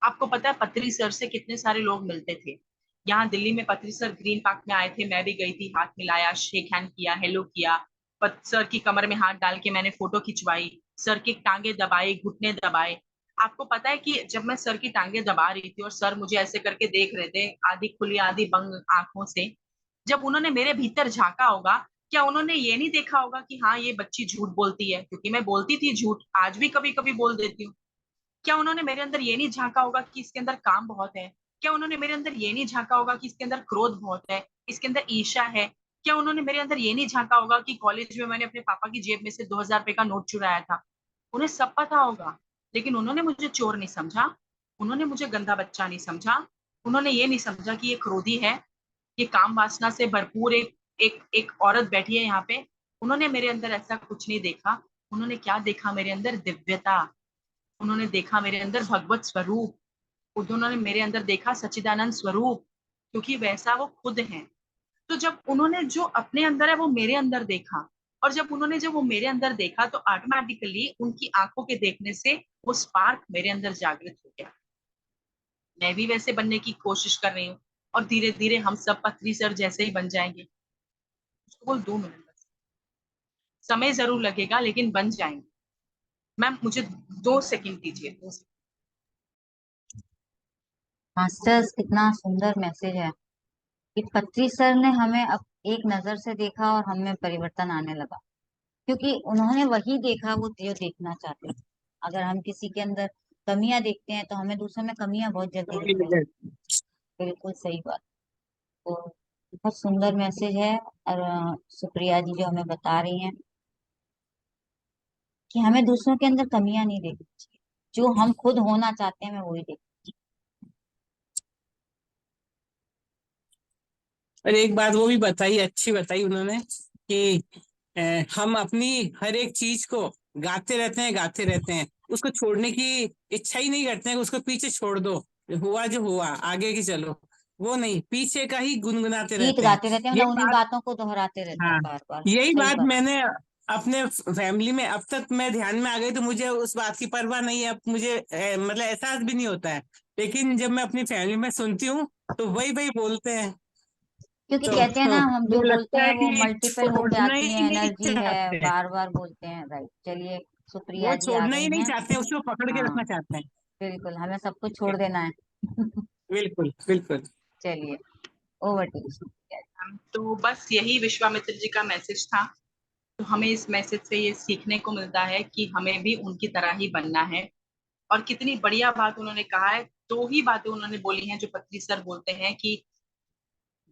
आपको पता है पत्री सर से कितने सारे लोग मिलते थे। यहाँ दिल्ली में पत्री सर ग्रीन पार्क में आए थे, मैं भी गई थी, हाथ मिलाया, शेक हैंड किया, हेलो किया। सर की कमर में हाथ डाल के मैंने फोटो खिंचवाई, सर की टांगे दबाई, घुटने दबाए। आपको पता है कि जब मैं सर की टांगे दबा रही थी और सर मुझे ऐसे करके देख रहे थे, आधी खुली आधी बंद आंखों से, जब उन्होंने मेरे भीतर झांका होगा, क्या उन्होंने ये नहीं देखा होगा कि हाँ ये बच्ची झूठ बोलती है? क्योंकि मैं बोलती थी झूठ, आज भी कभी कभी बोल देती हूँ। क्या उन्होंने मेरे अंदर ये नहीं झांका होगा कि इसके अंदर काम बहुत है? क्या उन्होंने मेरे अंदर ये नहीं झांका होगा कि इसके अंदर क्रोध बहुत है, इसके अंदर ईर्ष्या है? क्या उन्होंने मेरे अंदर ये नहीं झांका होगा कि कॉलेज में मैंने अपने पापा की जेब में से 2000 रुपए का नोट चुराया था? उन्हें सब पता होगा, लेकिन उन्होंने मुझे चोर नहीं समझा, उन्होंने मुझे गंदा बच्चा नहीं समझा, उन्होंने ये नहीं समझा कि ये क्रोधी है, ये काम वासना से भरपूर एक एक एक औरत बैठी है यहाँ पे। उन्होंने मेरे अंदर ऐसा कुछ नहीं देखा। उन्होंने क्या देखा मेरे अंदर? दिव्यता। उन्होंने देखा मेरे अंदर भगवत स्वरूप, उन्होंने मेरे अंदर देखा सच्चिदानंद स्वरूप, क्योंकि वैसा वो खुद है। तो जब उन्होंने जो अपने अंदर है वो मेरे अंदर देखा, और जब वो मेरे अंदर देखा, तो ऑटोमेटिकली उनकी आंखों के देखने से वो स्पार्क मेरे अंदर जागृत हो गया। मैं भी वैसे बनने की कोशिश कर रही हूँ, और धीरे धीरे हम सब पत्री सर जैसे ही बन जाएंगे। उसको बोल 2 मिनट बस, समय जरूर लगेगा लेकिन बन जाएंगे। मैम मुझे 2 सेकंड दीजिए, 2 सेकंड। मास्टर्स, कितना सुंदर मैसेज है कि पत्री सर ने हमें अब एक नजर से देखा और हमें परिवर्तन आने लगा, क्योंकि उन्होंने वही देखा वो जो देखना चाहते थे। अगर हम किसी के अंदर कमियां देखते हैं तो हमें दूसरों में कमियां बहुत जल्दी दिख रही हैं। बिल्कुल सही बात। तो बहुत सुंदर मैसेज है। और सुप्रिया जी जो हमें बता रही हैं कि हमें दूसरों के अंदर कमियां नहीं देखनी चाहिए, जो हम खुद होना चाहते हैं हमें वही देख। और एक बात वो भी बताई, अच्छी बताई उन्होंने कि हम अपनी हर एक चीज को गाते रहते हैं, उसको छोड़ने की इच्छा ही नहीं करते हैं, उसको पीछे छोड़ दो, हुआ जो हुआ आगे की चलो, वो नहीं, पीछे का ही गुनगुनाते गीत रहते हैं। गाते रहते हैं, मतलब यही उन्हीं बात, बातों को दोहराते रहते हैं हाँ, बार बार। यही सही बात बात। मैंने अपने फैमिली में अब तक मैं ध्यान में आ गई तो मुझे उस बात की परवाह नहीं है, अब मुझे मतलब एहसास भी नहीं होता है। लेकिन जब मैं अपनी फैमिली में सुनती हूँ तो वही वही बोलते हैं, क्योंकि तो कहते हैं ना, हम जो वो बोलते लगता हैं है वो कि मल्टीपल होके छोड़ना आती ही है, नहीं एनर्जी है, चाहते, बार बार बोलते हैं। राइट, चलिए वो सुप्रिया जी आ छोड़ना ही गई नहीं हैं। चाहते, उसको पकड़ के हाँ, रखना चाहते हैं। बिल्कुल हमें सब कुछ छोड़ देना है। बिल्कुल बिल्कुल। चलिए, ओवर टू सुप्रिया जी। तो बस यही विश्वामित्र जी का मैसेज था। तो हमें इस मैसेज से ये सीखने को मिलता है कि हमें भी उनकी तरह ही बनना है। और कितनी बढ़िया बात उन्होंने कहा है। 2 ही बातें उन्होंने बोली हैं जो पत्री सर बोलते हैं कि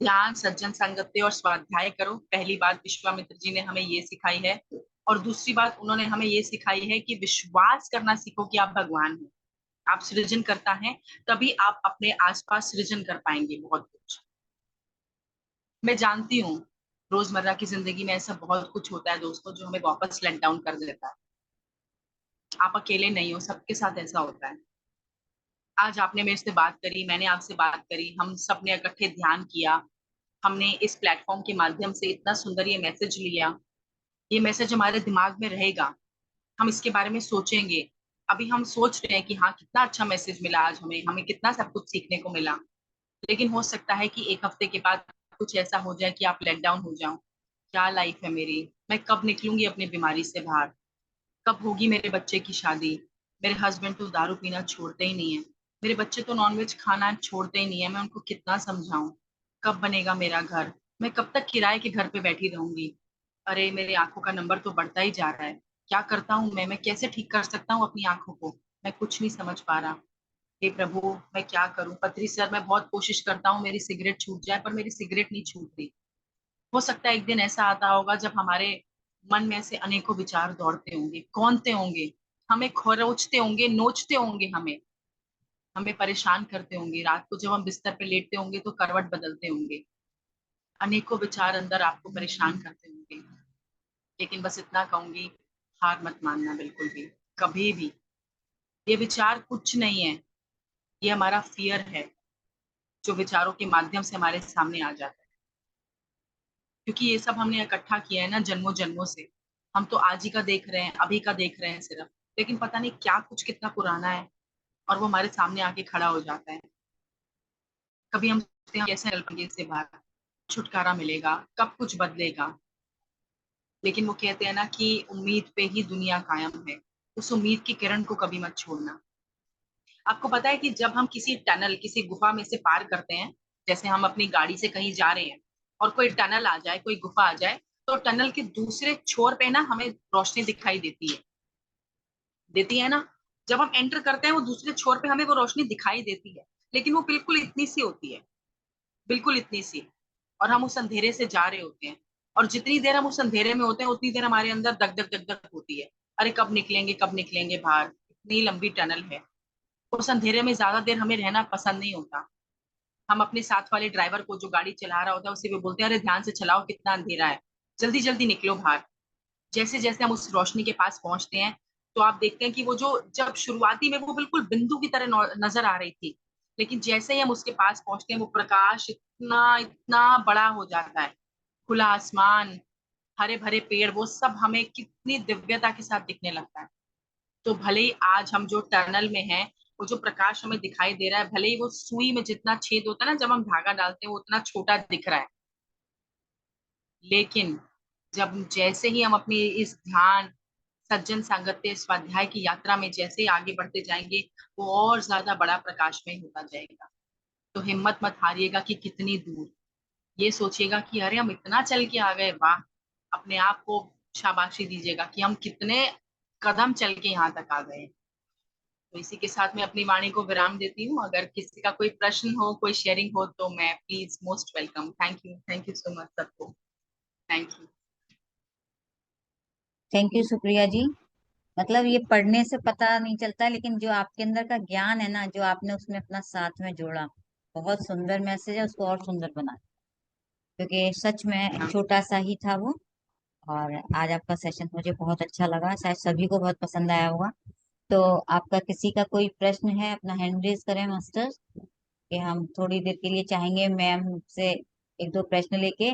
ध्यान, सज्जन संगति और स्वाध्याय करो। पहली बात विश्वामित्र जी ने हमें ये सिखाई है। और दूसरी बात उन्होंने हमें ये सिखाई है कि विश्वास करना सीखो कि आप भगवान हैं, आप सृजन करता है, तभी आप अपने आसपास सृजन कर पाएंगे बहुत कुछ। मैं जानती हूँ रोजमर्रा की जिंदगी में ऐसा बहुत कुछ होता है दोस्तों, जो हमें वापस लेट डाउन कर देता है। आप अकेले नहीं हो, सबके साथ ऐसा होता है। आज आपने मेरे से बात करी, मैंने आपसे बात करी, हम सब ने इकट्ठे ध्यान किया, हमने इस प्लेटफॉर्म के माध्यम से इतना सुंदर ये मैसेज लिया। ये मैसेज हमारे दिमाग में रहेगा, हम इसके बारे में सोचेंगे। अभी हम सोच रहे हैं कि हाँ कितना अच्छा मैसेज मिला आज, हमें हमें कितना सब कुछ सीखने को मिला। लेकिन हो सकता है कि 1 हफ्ते के बाद कुछ ऐसा हो जाए कि आप लेट डाउन हो जाओ। क्या लाइफ है मेरी, मैं कब निकलूंगी अपनी बीमारी से बाहर, कब होगी मेरे बच्चे की शादी, मेरे हस्बैंड तो दारू पीना छोड़ते ही नहीं है, मेरे बच्चे तो नॉनवेज खाना छोड़ते ही नहीं है, मैं उनको कितना समझाऊं, कब बनेगा मेरा घर, मैं कब तक किराए के घर पे बैठी रहूंगी। अरे मेरी आंखों का नंबर तो बढ़ता ही जा रहा है, क्या करता हूँ मैं कैसे ठीक कर सकता हूँ अपनी आंखों को, मैं कुछ नहीं समझ पा रहा। हे प्रभु, मैं क्या करूं। पत्री सर, मैं बहुत कोशिश करता हूँ मेरी सिगरेट छूट जाए, पर मेरी सिगरेट नहीं छूट रही। हो सकता है एक दिन ऐसा आता होगा जब हमारे मन में ऐसे अनेकों विचार दौड़ते होंगे, कौनते होंगे, हमें खरोचते होंगे, नोचते होंगे, हमें हमें परेशान करते होंगे। रात को जब हम बिस्तर पे लेटते होंगे तो करवट बदलते होंगे, अनेकों विचार अंदर आपको परेशान करते होंगे। लेकिन बस इतना कहूंगी, हार मत मानना बिल्कुल भी, कभी भी। ये विचार कुछ नहीं है, ये हमारा फियर है, जो विचारों के माध्यम से हमारे सामने आ जाता है। क्योंकि ये सब हमने इकट्ठा किया है ना जन्मों जन्मों से। हम तो आज ही का देख रहे हैं, अभी का देख रहे हैं सिर्फ, लेकिन पता नहीं क्या कुछ कितना पुराना है, और वो हमारे सामने आके खड़ा हो जाता है। कभी हम सोचते हैं कैसे निकल पाएंगे इससे बाहर, छुटकारा मिलेगा, कब कुछ बदलेगा। लेकिन वो कहते हैं ना कि उम्मीद पे ही दुनिया कायम है, उस उम्मीद की किरण को कभी मत छोड़ना। आपको पता है कि जब हम किसी टनल, किसी गुफा में से पार करते हैं, जैसे हम अपनी गाड़ी से कहीं जा रहे हैं और कोई टनल आ जाए, कोई गुफा आ जाए, तो टनल के दूसरे छोर पे ना हमें रोशनी दिखाई देती है ना। जब हम एंटर करते हैं वो दूसरे छोर पे हमें वो रोशनी दिखाई देती है, लेकिन वो बिल्कुल इतनी सी होती है, बिल्कुल इतनी सी। और हम उस अंधेरे से जा रहे होते हैं, और जितनी देर हम उस अंधेरे में होते हैं उतनी देर हमारे अंदर दग दग दग दग होती है। अरे कब निकलेंगे, कब निकलेंगे बाहर, इतनी लंबी टनल है। उस अंधेरे में ज्यादा देर हमें रहना पसंद नहीं होता। हम अपने साथ वाले ड्राइवर को, जो गाड़ी चला रहा होता है, उसे भी बोलते हैं, अरे ध्यान से चलाओ, कितना अंधेरा है, जल्दी जल्दी निकलो बाहर। जैसे जैसे हम उस रोशनी के पास पहुंचते हैं, तो आप देखते हैं कि वो जो, जब शुरुआती में वो बिल्कुल बिंदु की तरह नजर आ रही थी, लेकिन जैसे ही हम उसके पास पहुंचते हैं वो प्रकाश इतना इतना बड़ा हो जाता है। खुला आसमान, हरे भरे पेड़, वो सब हमें कितनी दिव्यता के साथ दिखने लगता है। तो भले ही आज हम जो टनल में हैं, वो जो प्रकाश हमें दिखाई दे रहा है, भले ही वो सुई में जितना छेद होता है ना जब हम धागा डालते हैं, वो उतना छोटा दिख रहा है, लेकिन जब जैसे ही हम अपनी इस ध्यान, सज्जन सांगत्य, स्वाध्याय की यात्रा में जैसे ही आगे बढ़ते जाएंगे, वो और ज्यादा बड़ा प्रकाशमय होता जाएगा। तो हिम्मत मत हारिएगा कि कितनी दूर, ये सोचिएगा कि अरे हम इतना चल के आ गए, वाह। अपने आप को शाबाशी दीजिएगा कि हम कितने कदम चल के यहाँ तक आ गए। तो इसी के साथ मैं अपनी वाणी को विराम देती हूँ। अगर किसी का कोई प्रश्न हो, कोई शेयरिंग हो, तो मैं please most welcome. Thank you so much सबको। Thank you. Thank you Supriya ji. मतलब ये पढ़ने से पता नहीं चलता, लेकिन जो आपके अंदर का ज्ञान है ना, जो आपने उसमें अपना साथ में जोड़ा, बहुत सुंदर मैसेज है, उसको और सुंदर बना। क्योंकि सच में छोटा सा ही था वो। और आज आपका सेशन मुझे बहुत अच्छा लगा, शायद सभी को बहुत पसंद आया होगा। तो आपका किसी का कोई प्रश्न है, अपना हैंड रेज करें मास्टर्स, कि हम थोड़ी देर के लिए चाहेंगे मैम से एक दो प्रश्न लेके,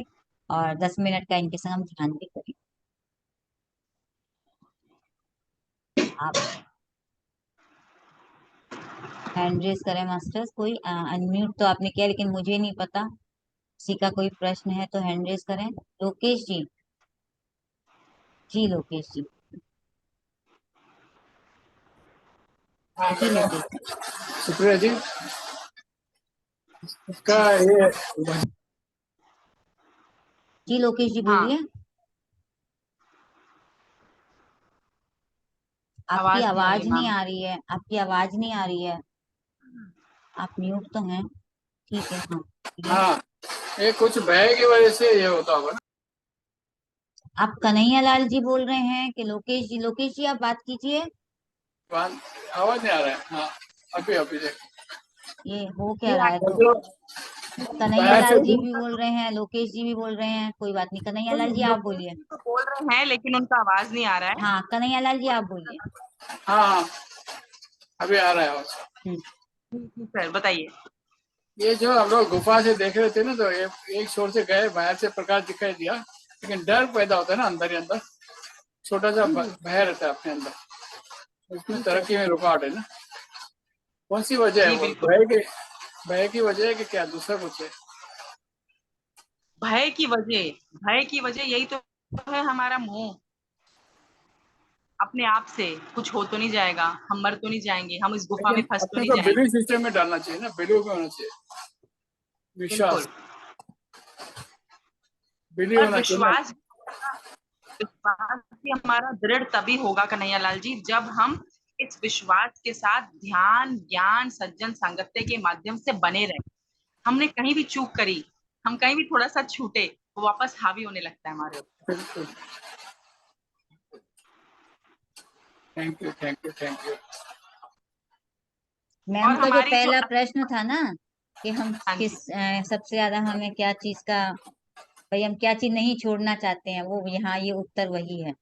और 10 मिनट का इनके संग हम ध्यान भी करें। आप हैंड रेज करें मास्टर्स। कोई अनम्यूट तो आपने किया, लेकिन मुझे नहीं पता। किसी का कोई प्रश्न है तो हैंड रेज करें। लोकेश जी, जी लोकेश जी, जी लोकेश, सुप्रिया जी, इसका ये जी लोकेश जी हाँ, बोलिए। आपकी आवाज नहीं आ रही आवाज नहीं मैम। आ रही है, आपकी आवाज नहीं आ रही है। आप म्यूट तो हैं। ठीक है, हाँ ये। हाँ, ये कुछ भय की वजह से ये होता होगा ना। आप कन्हैया लाल जी बोल रहे हैं कि लोकेश जी? लोकेश जी आप बात कीजिए। आवाज नहीं आ रहा है। हाँ, अभी अभी देखो। ये हो क्या ये रहा है वो तो? जो कन्हैया भय से लाल जी भी बोल रहे हैं, लोकेश जी भी बोल रहे हैं, कोई बात नहीं, कन्हैया लाल जी आप लोकेश बोलिए। जी तो बोल रहे हैं, लेकिन उनका आवाज नहीं आ रहा है। हाँ कन्हैया लाल जी आप बोलिए। हाँ हाँ, अभी आ रहा है आवाज। हम्म। जी सर बताइए। ये जो हम लोग गुफा से देख रहे थे ना, तो एक छोर से गए, बाहर से प्रकाश दिखाई दिया, लेकिन डर पैदा होता है ना अंदर ही अंदर। छोटा सा जी जी भय रहता है अपने अंदर, उसमें जी सर। तरक्की में रुकावट है ना। कौन सी वजह है जी वो? बिल्कुल। भय की वजह है कि क्या दूसरा कुछ है? भय की वजह, भय की वजह यही तो है, हमारा मोह। अपने आप से कुछ हो तो नहीं जाएगा, हम मर तो नहीं जाएंगे, हम इस गुफा में लेकिन फंस तो अपने नहीं को जाएंगे। बिलीफ सिस्टम में डालना चाहिए ना, बिलीव में होना चाहिए, बिल्कुल। विश्वास, बिलीव और होना चाहिए ना। विश्वास भी हमारा दृढ़ तभी होगा कन्हैया लाल जी, जब हम इस विश्वास के साथ ध्यान, ज्ञान, सज्जन संगत्य के माध्यम से बने रहे। हमने कहीं भी चूक करी, हम कहीं भी थोड़ा सा छूटे, वो वापस हावी होने लगता है हमारे ऊपर। बिल्कुल। Thank you, thank you, thank you. Ma'am और का जो हमारी जो, पहला प्रश्न था ना कि हम हाँ जी, सबसे ज्यादा हमें क्या चीज का, भाई हम क्या चीज नहीं छोड़ना चाहते हैं, वो यहाँ ये उत्तर वही है।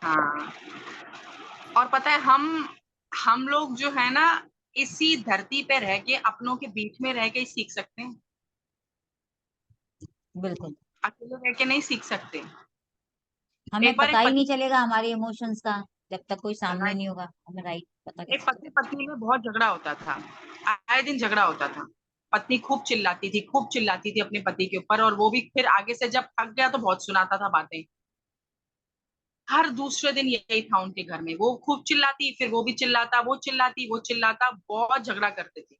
हाँ। और पता है हम लोग जो है ना, इसी धरती पे रह के, अपनों के बीच में रह के ही सीख सकते हैं, बिल्कुल। अकेले रह के नहीं सीख सकते। हमें एक बार पता एक ही नहीं पति चलेगा हमारे इमोशंस का, जब तक कोई सामने नहीं होगा, हमें राइट पता एक कैसे पति चलेगा। पत्नी में बहुत झगड़ा होता था, आए दिन झगड़ा होता था। पत्नी खूब चिल्लाती थी, खूब चिल्लाती थी अपने पति के ऊपर, और वो भी फिर आगे से जब थक गया तो बहुत सुनाता था बातें। हर दूसरे दिन यही था उनके घर में, वो खूब चिल्लाती, फिर वो भी चिल्लाता, वो चिल्लाती, वो चिल्लाता, बहुत झगड़ा करते थे।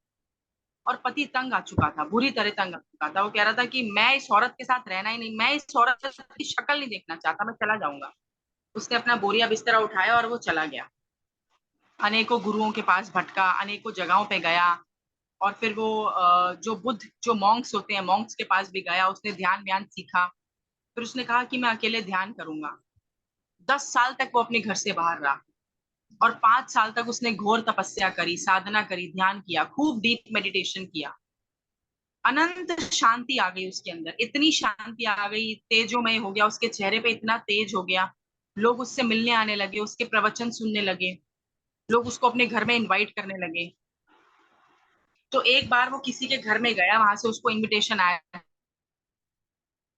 और पति तंग आ चुका था, बुरी तरह तंग आ चुका था। वो कह रहा था कि मैं इस औरत के साथ रहना ही नहीं, मैं इस औरत की शक्ल नहीं देखना चाहता, मैं चला जाऊंगा। उसने अपना बोरिया बिस्तरा उठाया और वो चला गया। अनेकों गुरुओं के पास भटका, अनेकों जगहों पे गया, और फिर वो जो बुद्ध, जो मॉन्क्स होते हैं, मॉन्क्स के पास भी गया, उसने ध्यान व्यान सीखा। फिर उसने कहा कि मैं अकेले ध्यान करूंगा। 10 साल तक वो अपने घर से बाहर रहा, और 5 साल तक उसने घोर तपस्या करी, साधना करी, ध्यान किया, खूब डीप मेडिटेशन किया। अनंत शांति आ गई उसके अंदर, इतनी शांति आ गई, तेजोमय हो गया, उसके चेहरे पे इतना तेज हो गया। लोग उससे मिलने आने लगे, उसके प्रवचन सुनने लगे, लोग उसको अपने घर में इनवाइट करने लगे। तो एक बार वो किसी के घर में गया, वहां से उसको इनविटेशन आया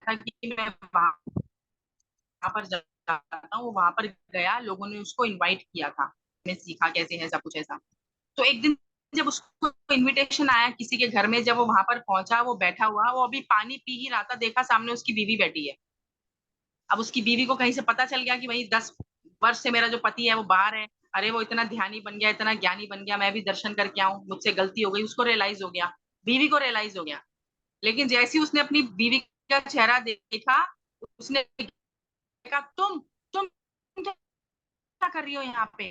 था कि मैं वहां पर जाता हूँ। वो वहां पर गया, लोगों ने उसको इनवाइट किया था, मैंने सीखा कैसे है, सब कुछ ऐसा। तो एक दिन जब उसको इनविटेशन आया किसी के घर में, जब वो वहां पर पहुंचा, वो बैठा हुआ, वो अभी पानी पी ही रहा था, देखा सामने उसकी बीवी बैठी है। अब उसकी बीवी को कहीं से पता चल गया कि भाई 10 वर्ष से मेरा जो पति है वो बाहर है, अरे वो इतना ध्यानी बन गया, इतना ज्ञानी बन गया, मैं भी दर्शन करके आऊं, मुझसे गलती हो गई। उसको रियलाइज हो गया, बीवी को रियलाइज हो गया। लेकिन जैसे ही उसने अपनी बीवी का चेहरा देखा, उसने कहा, तुम क्या कर रही हो यहाँ पे,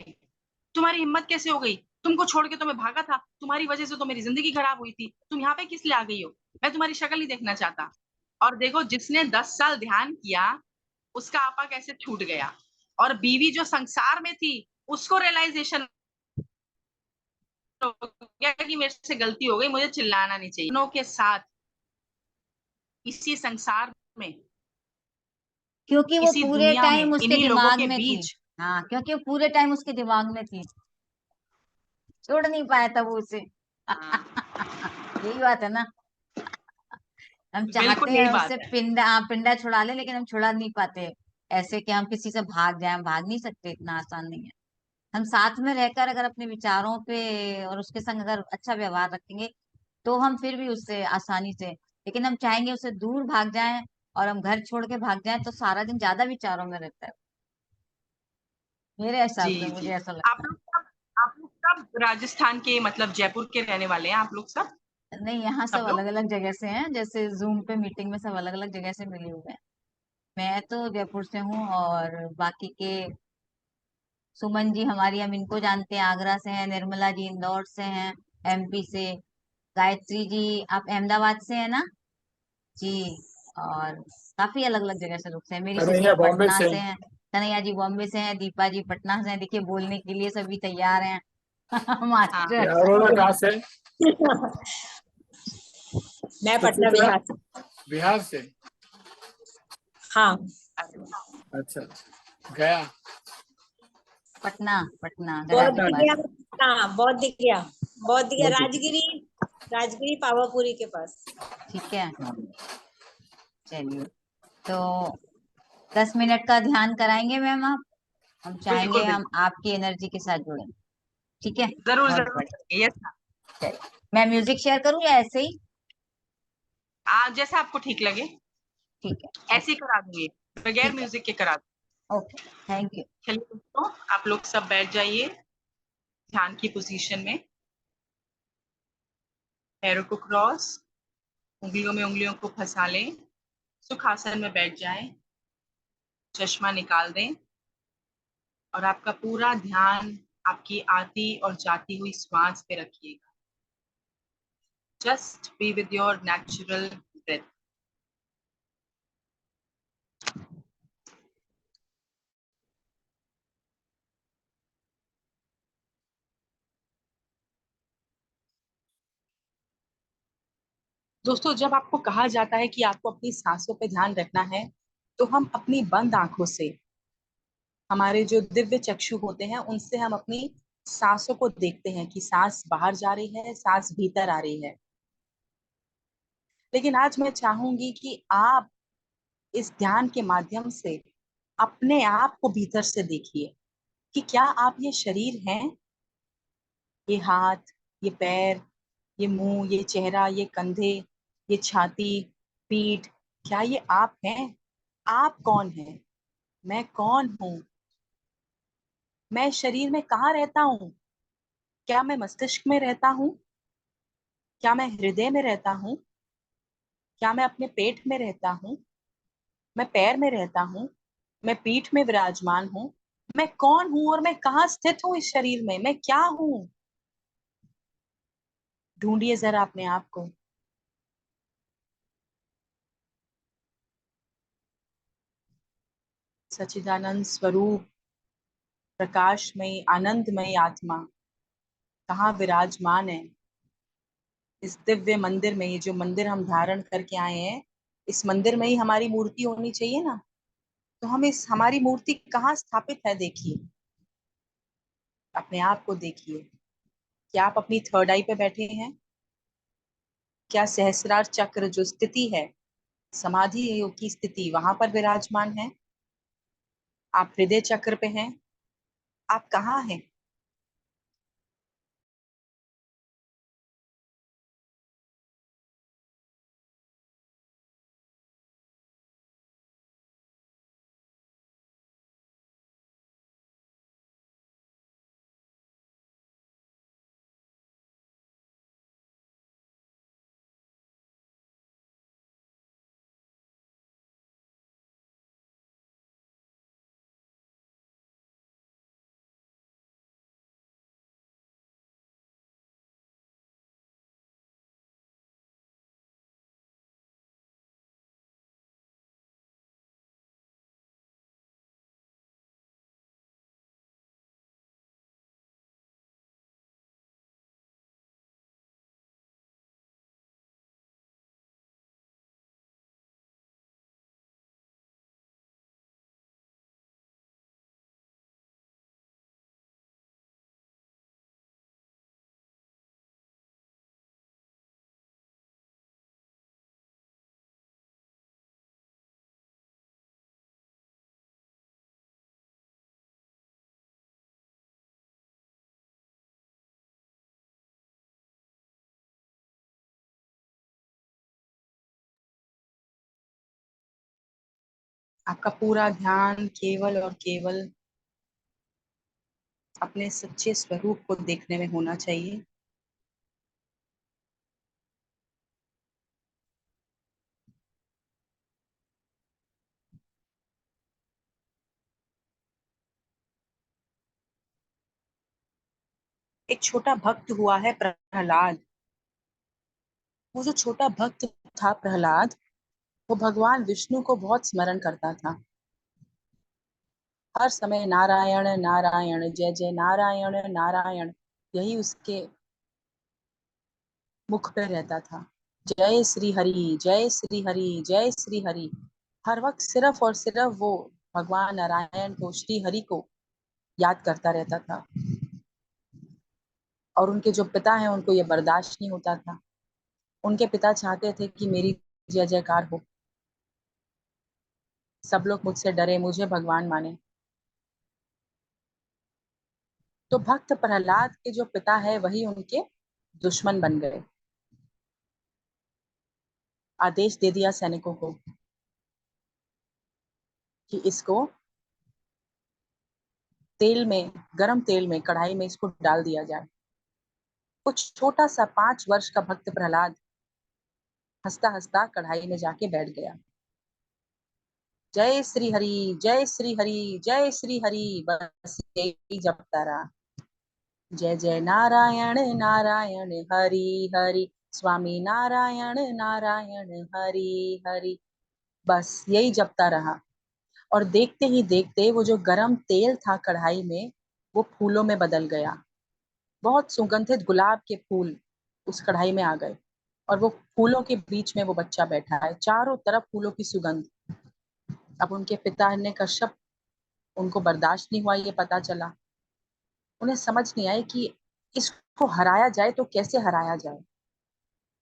तुम्हारी हिम्मत कैसे हो गई, तुमको छोड़ के तो मैं भागा था, तुम्हारी वजह से तो मेरी जिंदगी खराब हुई थी, तुम यहाँ पे किस लिए आ गई हो, मैं तुम्हारी शक्ल नहीं देखना चाहता। और देखो, जिसने 10 साल ध्यान किया, उसका आपा कैसे छूट गया। और बीवी जो संसार में थी, उसको रियलाइजेशन हो गया कि मेरे से गलती हो गई, मुझे चिल्लाना नहीं चाहिए। दोनों के साथ इसी संसार में, क्योंकि वो इसी पूरे दुनिया में, टाइम उसके इन्हीं लोगों दिमाग के में थी। बीच। हाँ, क्योंकि वो पूरे टाइम उसके दिमाग में थी, छोड़ नहीं पाया था वो उसे। हाँ, यही बात है ना, हम चाहते बिल्कुल हैं यही बात उससे है। पिंडा छुड़ा ले, लेकिन हम छुड़ा नहीं पाते। ऐसे कि हम किसी से भाग जाएं, हम भाग नहीं सकते, इतना आसान नहीं है। हम साथ में रहकर अगर अपने विचारों पे और उसके संग अगर अच्छा व्यवहार रखेंगे, तो हम फिर भी उससे आसानी से, लेकिन हम चाहेंगे उससे दूर भाग जाएं और हम घर छोड़ के भाग जाएं, तो सारा दिन ज्यादा विचारों में रहता है, मेरे हिसाब जी से, जी। मुझे ऐसा लगता आप लोग सब राजस्थान के, मतलब जयपुर के रहने वाले हैं आप लोग सब? है। नहीं, यहाँ सब सब अलग लोग? अलग जगह से हैं, जैसे जूम पे मीटिंग में सब अलग अलग जगह से मिले हुए हैं। मैं तो जयपुर से हूँ, और बाकी के सुमन जी हमारी, हम इनको जानते हैं, आगरा से हैं, निर्मला जी इंदौर से हैं, एमपी से, गायत्री जी आप अहमदाबाद से हैं ना जी, और काफी अलग अलग जगह से लोग हैं। मेरी कन्हैया सिस्टर बॉम्बे पटना से। से हैं, कन्हैया जी बॉम्बे से हैं, दीपा जी पटना से हैं, देखिए बोलने के लिए सभी तैयार हैं। हाँ, मास्टर। अरोड़ा कहाँ से? मैं पटना सुचित्रा बिहार से। बिहार से। हाँ, अच्छा, गया। पटना, पटना गया बौद्ध के पटना। गया। पास। हाँ, बौद्ध गया, बौद्ध गया, बहुत अच्छी। राजगिरी, राजगिरी पावापुरी के पास। ठीक है, हाँ, चलिए। तो 10 मिनट का ध्यान कराएंगे मैम आप, हम चाहेंगे बिल्कुल हम बिल्कुल, आपकी एनर्जी के साथ जुड़े। ठीक है, जरूर बहुत जरूर बढ़िया। करिए, यस मैम। चलिए, मैं म्यूजिक शेयर करूँ या ऐसे ही? जैसा आपको ठीक लगे, ठीक है, ऐसे ओके। ही करा दूंगी, बगैर ठीक है, म्यूजिक के करा दूंगी। Okay, thank you. चलिए दोस्तों, आप लोग सब बैठ जाइए ध्यान की पोजीशन में। पैरों को क्रॉस, उंगलियों में उंगलियों को फंसा लें, सुखासन में बैठ जाएं, चश्मा निकाल दें और आपका पूरा ध्यान आपकी आती और जाती हुई श्वास पे रखिएगा। Just be with your natural breath. दोस्तों, जब आपको कहा जाता है कि आपको अपनी सांसों पे ध्यान रखना है, तो हम अपनी बंद आंखों से, हमारे जो दिव्य चक्षु होते हैं, उनसे हम अपनी सांसों को देखते हैं कि सांस बाहर जा रही है, सांस भीतर आ रही है। लेकिन आज मैं चाहूंगी कि आप इस ध्यान के माध्यम से अपने आप को भीतर से देखिए कि क्या आप ये शरीर हैं? ये हाथ, ये पैर, ये मुंह, ये चेहरा, ये कंधे, ये छाती, पीठ, क्या ये आप हैं? आप कौन हैं? मैं कौन हूं? मैं शरीर में कहाँ रहता हूँ? क्या मैं मस्तिष्क में रहता हूँ? क्या मैं हृदय में रहता हूँ? क्या मैं अपने पेट में रहता हूँ? मैं पैर में रहता हूँ? मैं पीठ में विराजमान हूँ? मैं कौन हूँ और मैं कहाँ स्थित हूँ इस शरीर में? मैं क्या हूँ? ढूंढिए जरा अपने आप को। सच्चिदानंद स्वरूप, प्रकाशमयी आनंदमयी आत्मा कहाँ विराजमान है? इस दिव्य मंदिर में, ये जो मंदिर हम धारण करके आए हैं, इस मंदिर में ही हमारी मूर्ति होनी चाहिए ना। तो हम इस हमारी मूर्ति कहाँ स्थापित है, देखिए, अपने आप को देखिए। क्या आप अपनी थर्ड आई पे बैठे हैं? क्या सहस्रार चक्र जो स्थिति है, समाधि योग की स्थिति, वहां पर विराजमान है? आप हृदय चक्र पे हैं? आप कहाँ हैं? आपका पूरा ध्यान केवल और केवल अपने सच्चे स्वरूप को देखने में होना चाहिए। एक छोटा भक्त हुआ है प्रहलाद। वो जो छोटा भक्त था प्रहलाद, वो भगवान विष्णु को बहुत स्मरण करता था। हर समय नारायण नारायण, जय जय नारायण नारायण, यही उसके मुख पे रहता था। जय श्री हरि, जय श्री हरि, जय श्री हरि। हर वक्त सिर्फ और सिर्फ वो भगवान नारायण को, श्री हरि को याद करता रहता था। और उनके जो पिता हैं, उनको ये बर्दाश्त नहीं होता था। उनके पिता चाहते थे कि मेरी जय जयकार हो, सब लोग मुझसे डरे, मुझे भगवान माने। तो भक्त प्रहलाद के जो पिता है, वही उनके दुश्मन बन गए। आदेश दे दिया सैनिकों को कि इसको तेल में, गरम तेल में, कढ़ाई में इसको डाल दिया जाए। कुछ छोटा सा 5 वर्ष का भक्त प्रहलाद हंसता हंसता कढ़ाई में जाके बैठ गया। जय श्री हरि, जय श्री हरि, जय श्री हरि, बस यही जपता रहा। जय जय नारायण नारायण हरि हरि, स्वामी नारायण नारायण हरि हरि, बस यही जपता रहा। और देखते ही देखते वो जो गरम तेल था कढ़ाई में, वो फूलों में बदल गया। बहुत सुगंधित गुलाब के फूल उस कढ़ाई में आ गए और वो फूलों के बीच में वो बच्चा बैठा है, चारों तरफ फूलों की सुगंध। अब उनके पिता हिरण्यकश्यप, उनको बर्दाश्त नहीं हुआ, ये पता चला। उन्हें समझ नहीं आई कि इसको हराया जाए तो कैसे हराया जाए।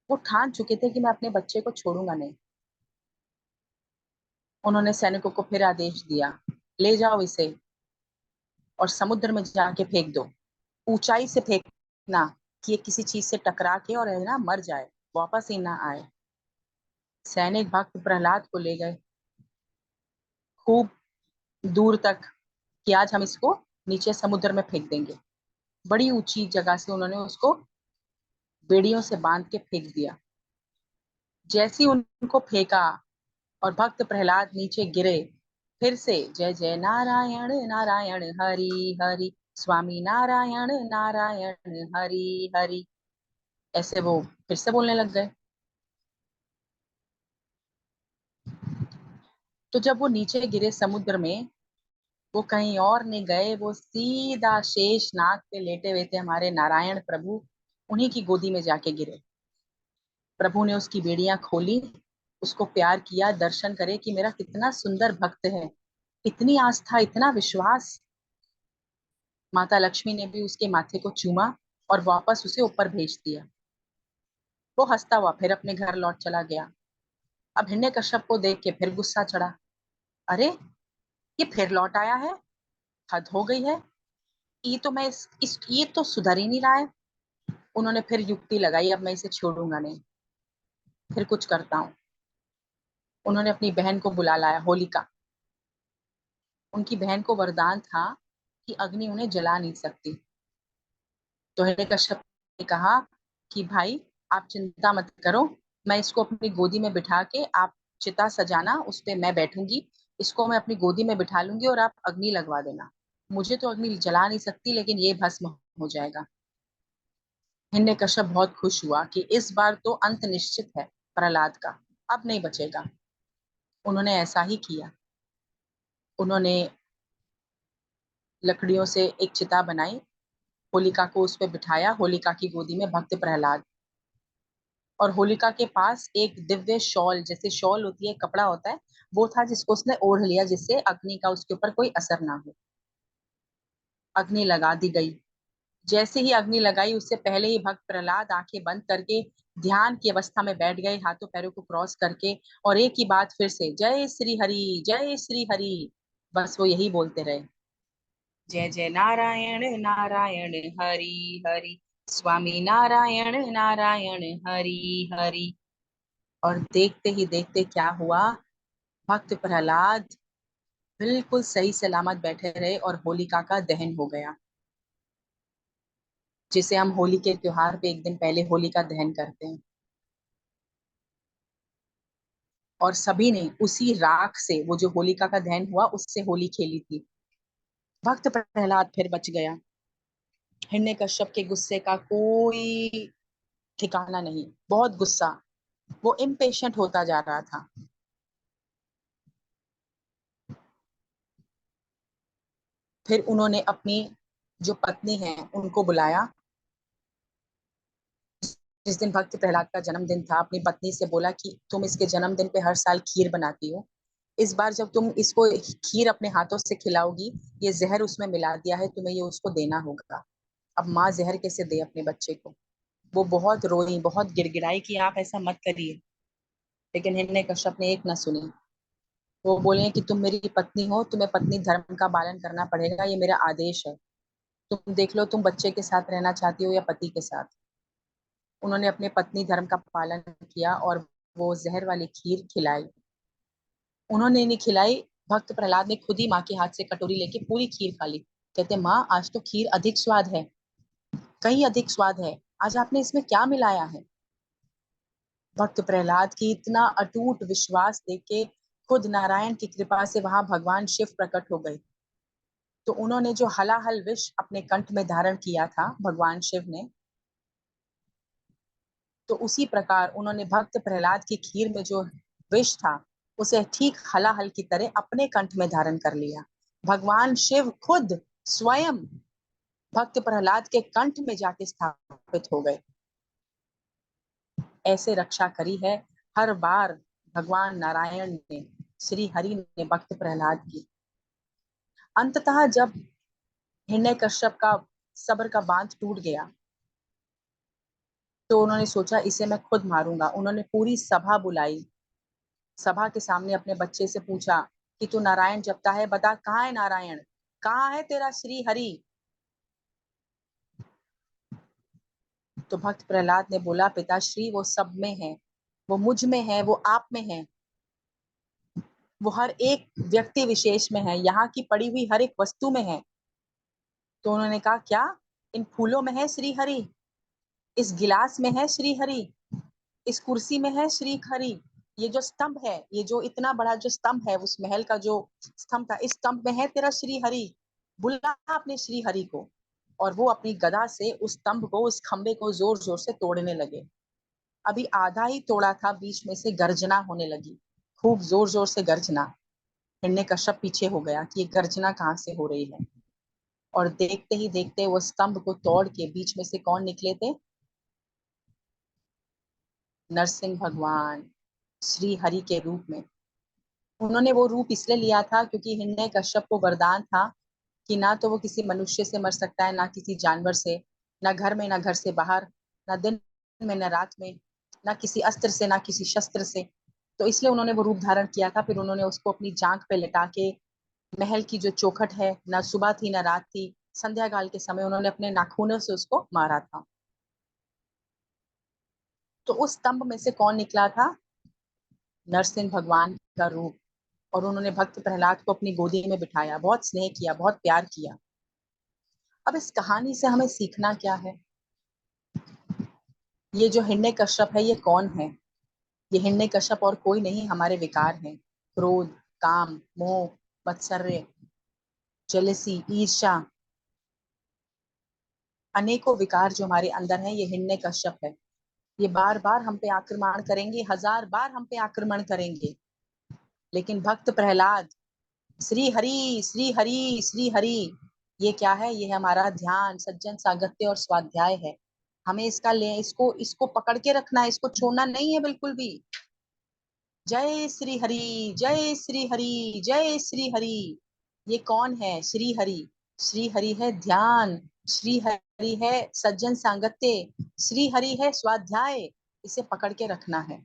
वो ठान चुके थे कि मैं अपने बच्चे को छोड़ूंगा नहीं। उन्होंने सैनिकों को फिर आदेश दिया, ले जाओ इसे और समुद्र में जाके फेंक दो। ऊंचाई से फेंकना कि ये किसी चीज से टकरा के और है ना मर जाए, वापस ही ना आए। सैनिक भक्त प्रहलाद को ले गए खूब दूर तक कि आज हम इसको नीचे समुद्र में फेंक देंगे। बड़ी ऊंची जगह से उन्होंने उसको बेड़ियों से बांध के फेंक दिया। जैसे उनको फेंका और भक्त प्रहलाद नीचे गिरे, फिर से जय जय नारायण नारायण हरि हरि, स्वामी नारायण नारायण हरि हरि, ऐसे वो फिर से बोलने लग गए। तो जब वो नीचे गिरे समुद्र में, वो कहीं और नहीं गए, वो सीधा शेष नाग पे लेटे हुए थे हमारे नारायण प्रभु, उन्हीं की गोदी में जाके गिरे। प्रभु ने उसकी बेड़ियां खोली, उसको प्यार किया, दर्शन करे कि मेरा कितना सुंदर भक्त है, इतनी आस्था, इतना विश्वास। माता लक्ष्मी ने भी उसके माथे को चूमा और वापस उसे ऊपर भेज दिया। वो हंसता हुआ फिर अपने घर लौट चला गया। अब हिरण्यकश्यप को देख के फिर गुस्सा चढ़ा, अरे ये फिर लौट आया है, हद हो गई है। ये तो मैं ये तो सुधर ही नहीं रहा है। उन्होंने फिर युक्ति लगाई, अब मैं इसे छोड़ूंगा नहीं, फिर कुछ करता हूँ। उन्होंने अपनी बहन को बुला लाया, होलिका। उनकी बहन को वरदान था कि अग्नि उन्हें जला नहीं सकती। तो हिरण्यकश्यप ने कहा कि भाई आप चिंता मत करो, मैं इसको अपनी गोदी में बिठा के, आप चिता सजाना, उस पे मैं बैठूंगी, इसको मैं अपनी गोदी में बिठा लूंगी और आप अग्नि लगवा देना। मुझे तो अग्नि जला नहीं सकती, लेकिन ये भस्म हो जाएगा। हिरण्यकश्यप बहुत खुश हुआ कि इस बार तो अंत निश्चित है प्रहलाद का, अब नहीं बचेगा। उन्होंने ऐसा ही किया। उन्होंने लकड़ियों से एक चिता बनाई, होलिका को उस पर बिठाया, होलिका की गोदी में भक्त प्रहलाद, और होलिका के पास एक दिव्य शॉल, जैसे शॉल होती है, कपड़ा होता है, वो था जिसको उसने ओढ़ लिया, जिससे अग्नि का उसके ऊपर कोई असर ना हो। अग्नि लगा दी गई। जैसे ही अग्नि लगाई, उससे पहले ही भक्त प्रहलाद आंखें बंद करके ध्यान की अवस्था में बैठ गए, हाथों पैरों को क्रॉस करके, और एक ही बात फिर से, जय श्री हरि, जय श्री हरि, बस वो यही बोलते रहे। जय जय नारायण नारायण हरि हरि, स्वामी नारायण नारायण हरि हरि। और देखते ही देखते क्या हुआ, भक्त प्रहलाद बिल्कुल सही सलामत बैठे रहे और होलिका का दहन हो गया, जिसे हम होली के त्योहार पे एक दिन पहले होलिका दहन करते हैं। और सभी ने उसी राख से, वो जो होलिका का दहन हुआ, उससे होली खेली थी। भक्त प्रहलाद फिर बच गया। हिरण्यकश्यप के गुस्से का कोई ठिकाना नहीं, बहुत गुस्सा, वो इम्पेशेंट होता जा रहा था। फिर उन्होंने अपनी जो पत्नी है उनको बुलाया। जिस दिन भक्त प्रहलाद का जन्मदिन था, अपनी पत्नी से बोला कि तुम इसके जन्मदिन पे हर साल खीर बनाती हो, इस बार जब तुम इसको खीर अपने हाथों से खिलाओगी, ये जहर उसमें मिला दिया है, तुम्हें ये उसको देना होगा। अब माँ जहर कैसे दे अपने बच्चे को। वो बहुत रोई, बहुत गिड़गिड़ाई कि आप ऐसा मत करिए, लेकिन हिरण्यकश्यप ने एक न सुनी। वो बोले कि तुम मेरी पत्नी हो, तुम्हें पत्नी धर्म का पालन करना पड़ेगा, ये मेरा आदेश है। तुम देख लो, तुम बच्चे के साथ रहना चाहती हो या पति के साथ। उन्होंने अपने पत्नी धर्म का पालन किया और वो जहर वाली खीर खिलाई। उन्होंने नहीं खिलाई, भक्त प्रहलाद ने खुद ही माँ के हाथ से कटोरी लेके पूरी खीर खा ली। कहते माँ आज तो खीर अधिक स्वाद है, कहीं अधिक स्वाद है, आज आपने इसमें क्या मिलाया है? भक्त प्रहलाद की इतना अटूट विश्वास देके खुद नारायण की कृपा से वहां भगवान शिव प्रकट हो गए। तो उन्होंने जो हलाहल विष अपने कंठ में धारण किया था भगवान शिव ने, तो उसी प्रकार उन्होंने भक्त प्रहलाद की खीर में जो विष था उसे ठीक हलाहल की तरह अपने कंठ में धारण कर लिया। भगवान शिव खुद स्वयं भक्त प्रहलाद के कंठ में जाके स्थापित हो गए। ऐसे रक्षा करी है हर बार भगवान नारायण ने, श्री हरि ने भक्त प्रहलाद की। अंततः जब हिरण्यकश्यप का सब्र का बांध टूट गया तो उन्होंने सोचा इसे मैं खुद मारूंगा। उन्होंने पूरी सभा बुलाई, सभा के सामने अपने बच्चे से पूछा कि तू नारायण जपता है, बता कहाँ है नारायण, कहाँ है तेरा श्री हरि? तो भक्त प्रहलाद ने बोला पिताश्री वो सब में है, वो मुझ में है, वो आप में है, वो हर एक व्यक्ति विशेष में है, यहाँ की पड़ी हुई हर एक वस्तु में है। तो उन्होंने कहा क्या इन फूलों में है श्री हरि, इस गिलास में है श्री हरि, इस कुर्सी में है श्री हरि, ये जो स्तंभ है, ये जो इतना बड़ा जो स्तंभ है, उस महल का जो स्तंभ था, इस स्तंभ में है तेरा श्री हरि। बुला अपने श्री हरि को। और वो अपनी गदा से उस स्तंभ को, उस खंबे को जोर जोर से तोड़ने लगे। अभी आधा ही तोड़ा था, बीच में से गर्जना होने लगी, खूब जोर जोर से गर्जना। हिरण्यकश्यप पीछे हो गया कि ये गर्जना कहाँ से हो रही है। और देखते ही देखते वो स्तंभ को तोड़ के बीच में से कौन निकले थे? नरसिंह भगवान श्री हरि के रूप में। उन्होंने वो रूप इसलिए लिया था क्योंकि हिरण्यकश्यप को वरदान था कि ना तो वो किसी मनुष्य से मर सकता है, ना किसी जानवर से, ना घर में, ना घर से बाहर, ना दिन में, ना रात में, ना किसी अस्त्र से, ना किसी शस्त्र से। तो इसलिए उन्होंने वो रूप धारण किया था। फिर उन्होंने उसको अपनी जांघ पे लिटा के महल की जो चौखट है, ना सुबह थी ना रात थी, संध्या काल के समय उन्होंने अपने नाखूनों से उसको मारा था। तो उस स्तंभ में से कौन निकला था? नरसिंह भगवान का रूप। और उन्होंने भक्त प्रहलाद को अपनी गोदी में बिठाया, बहुत स्नेह किया, बहुत प्यार किया। अब इस कहानी से हमें सीखना क्या है? ये जो हिरण्यकश्यप है ये कौन है? ये हिरण्यकश्यप और कोई नहीं, हमारे विकार हैं। क्रोध, काम, मोह, मत्सर्य, जेलसी, ईर्ष्या, अनेकों विकार जो हमारे अंदर हैं, ये हिरण्यकश्यप है। ये बार बार हम पे आक्रमण करेंगे, हजार बार हम पे आक्रमण करेंगे। लेकिन भक्त प्रहलाद श्री हरि श्री हरि श्री हरि, ये क्या है? ये है हमारा ध्यान, सज्जन सागत्य और स्वाध्याय है। हमें इसका ले इसको इसको पकड़ के रखना है, इसको छोड़ना नहीं है बिल्कुल भी। जय श्री हरि, जय श्री हरि, जय श्री हरि। ये कौन है? श्री हरि। श्री हरि है ध्यान, श्री हरि है सज्जन सांगत्य, श्री हरि है स्वाध्याय। इसे पकड़ के रखना है।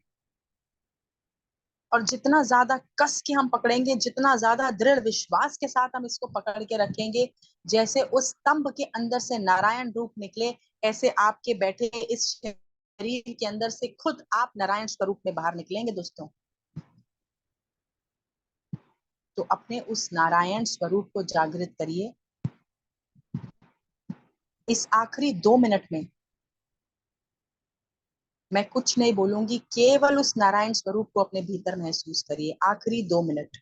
और जितना ज्यादा कस के हम पकड़ेंगे, जितना ज्यादा दृढ़ विश्वास के साथ हम इसको पकड़ के रखेंगे, जैसे उस स्तंभ के अंदर से नारायण रूप निकले, ऐसे आपके बैठे इस शरीर के अंदर से खुद आप नारायण स्वरूप में बाहर निकलेंगे दोस्तों। तो अपने उस नारायण स्वरूप को जागृत करिए। इस आखिरी 2 मिनट में मैं कुछ नहीं बोलूंगी, केवल उस नारायण स्वरूप को अपने भीतर महसूस करिए। आखिरी 2 मिनट।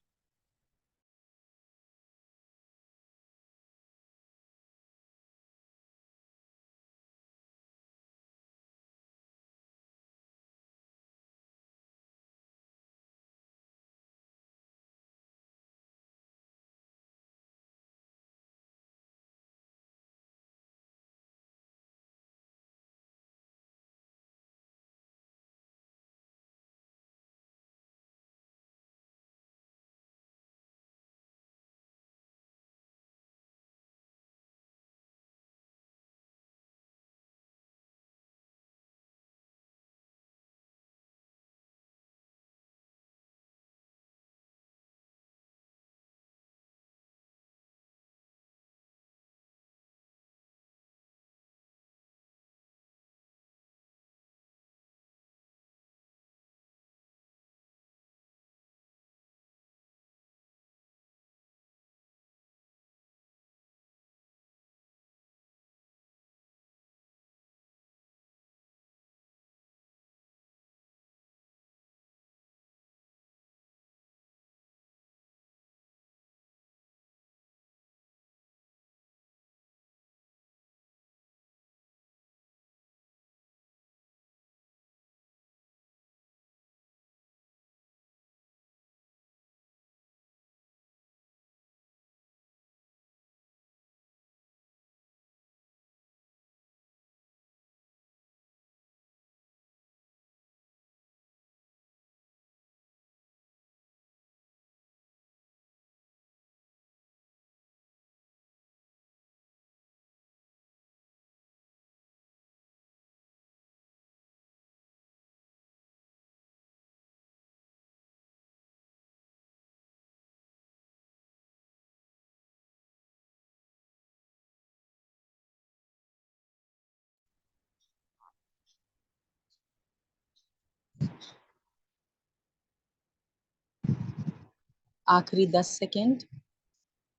आखिरी 10 सेकेंड।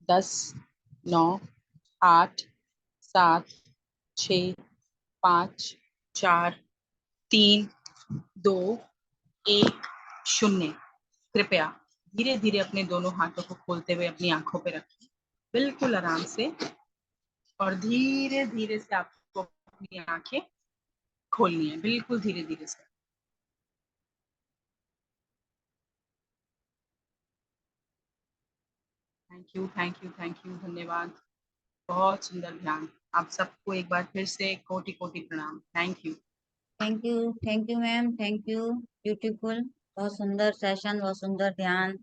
10, 9, 8, 7, 6, 5, 4, 3, 2, 1, 0। कृपया धीरे धीरे अपने दोनों हाथों को खोलते हुए अपनी आंखों पे रखें, बिल्कुल आराम से, और धीरे धीरे से आपको अपनी आंखें खोलनी है, बिल्कुल धीरे धीरे से। Thank you, thank you, thank you, धन्यवाद। बहुत सुंदर ध्यान। आप सबको एक बार फिर से कोटि कोटि प्रणाम। Thank you. Thank you ma'am, thank you, beautiful. बहुत सुंदर सेशन, बहुत सुंदर ध्यान।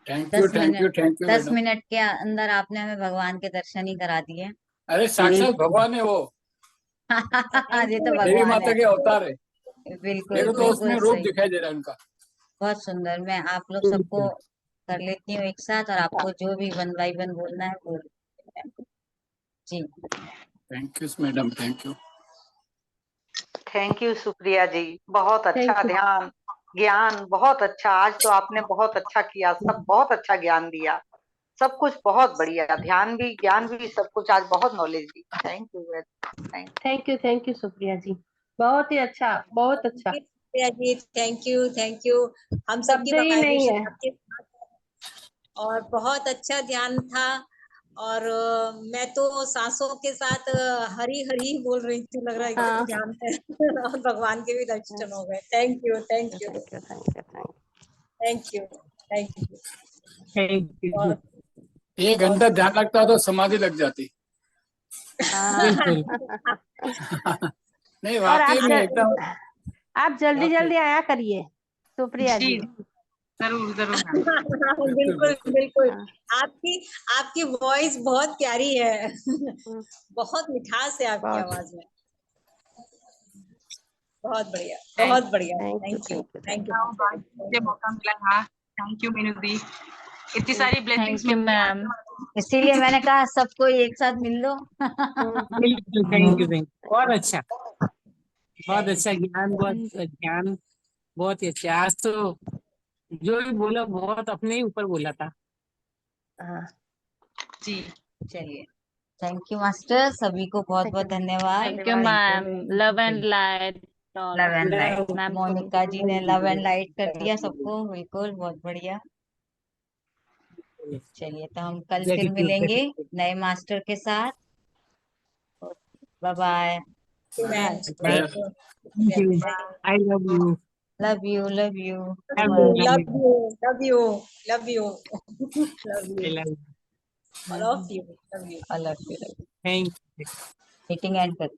Thank you 10 thank you minute thank you 10 madam. Minute के अंदर आपने हमें भगवान के दर्शन ही करा दिए। अरे साक्षात भगवान है वो, ये तो देवी भगवान माता है। के अवतार है। बिल्कुल मेरे तो उसमें बिल्कुल रूप सही। दिखाई दे रहा है उनका। बहुत सुंदर। मैं आप लोग सबको कर लेती हूँ एक साथ, और आपको जो भी 1 बाय 1 बोलना है बोल जी। Thank you madam, thank you. Thank you Supriya ji, बहुत अच्छा Thank you. ध्यान, ज्ञान बहुत अच्छा। आज तो आपने बहुत अच्छा किया, सब बहुत अच्छा ज्ञान दिया, सब कुछ बहुत बढ़िया, ध्यान भी, ज्ञान भी, सब कुछ आज बहुत नॉलेज दी। Thank you, Thank you, Supriya ji, बहुत ही अच्छा, बहुत अच्छा। Priya ji, thank you. हम सबकी शब्द ही नहीं वाइब्रेशन है। आपके साथ है। और बहुत अच्छा ध्यान था। और मैं तो सांसों के साथ हरी हरी बोल रही थी, लग रहा है एकदम हाँ। ध्यान में। और भगवान के भी दर्शन हो गए। Thank you, thank you, thank you, thank you, thank thank you, thank you. Thank you. बहुत 1 घंटा ध्यान लगता तो समाधि लग जाती। बिल्कुल। नहीं और वाकई में एकदम। आप जल्दी वाकई जल्दी आया करिए सुप्रिया जी, जी। जरूर जरूर मैम। बिल्कुल बिल्कुल बिल्कुल। बिल्कुल। हाँ। आपकी आपकी वॉइस बहुत प्यारी है। हम्म, बहुत मिठास है आपकी बहुत। आवाज में। बहुत बढ़िया, थैंक बहुत बढ़िया। Thank you, thank you, thank you, thank thank you, you. आज मुझे मौका मिला यहाँ। थैंक यू मीनू दी, इतनी सारी ब्लेसिंग्स थैंक यू मिली मैम, इसीलिए मैंने कहा सबको एक साथ मिल लो। बिल्कुल, थैंक यू, थैंक यू। बहुत अच्छा, बहुत थैंक अच्छा ज्ञान, बहुत ज्ञान, बहुत ही अच्छा। आज तो जो भी बोला बहुत अपने ही ऊपर बोला था। हाँ, जी। चलिए, थैंक यू मास्टर, सभी को बहुत बहुत धन्यवाद। थैंक यू धन्यवाद। Ma'am, love and light love and light, ma'am को भी। मोनिका जी ने लव एंड लाइट कर दिया सबको, बिल्कुल बहुत बढ़िया। चलिए, तो हम कल फिर मिलेंगे नए मास्टर के साथ। Bye bye. You ma'am. Bye. Thank you. Thank you, I love you, love you, love you. Love you, love love you, you, love you, love you, love I you, love you. All of you, love you. I love you. Thank you. Meeting end कर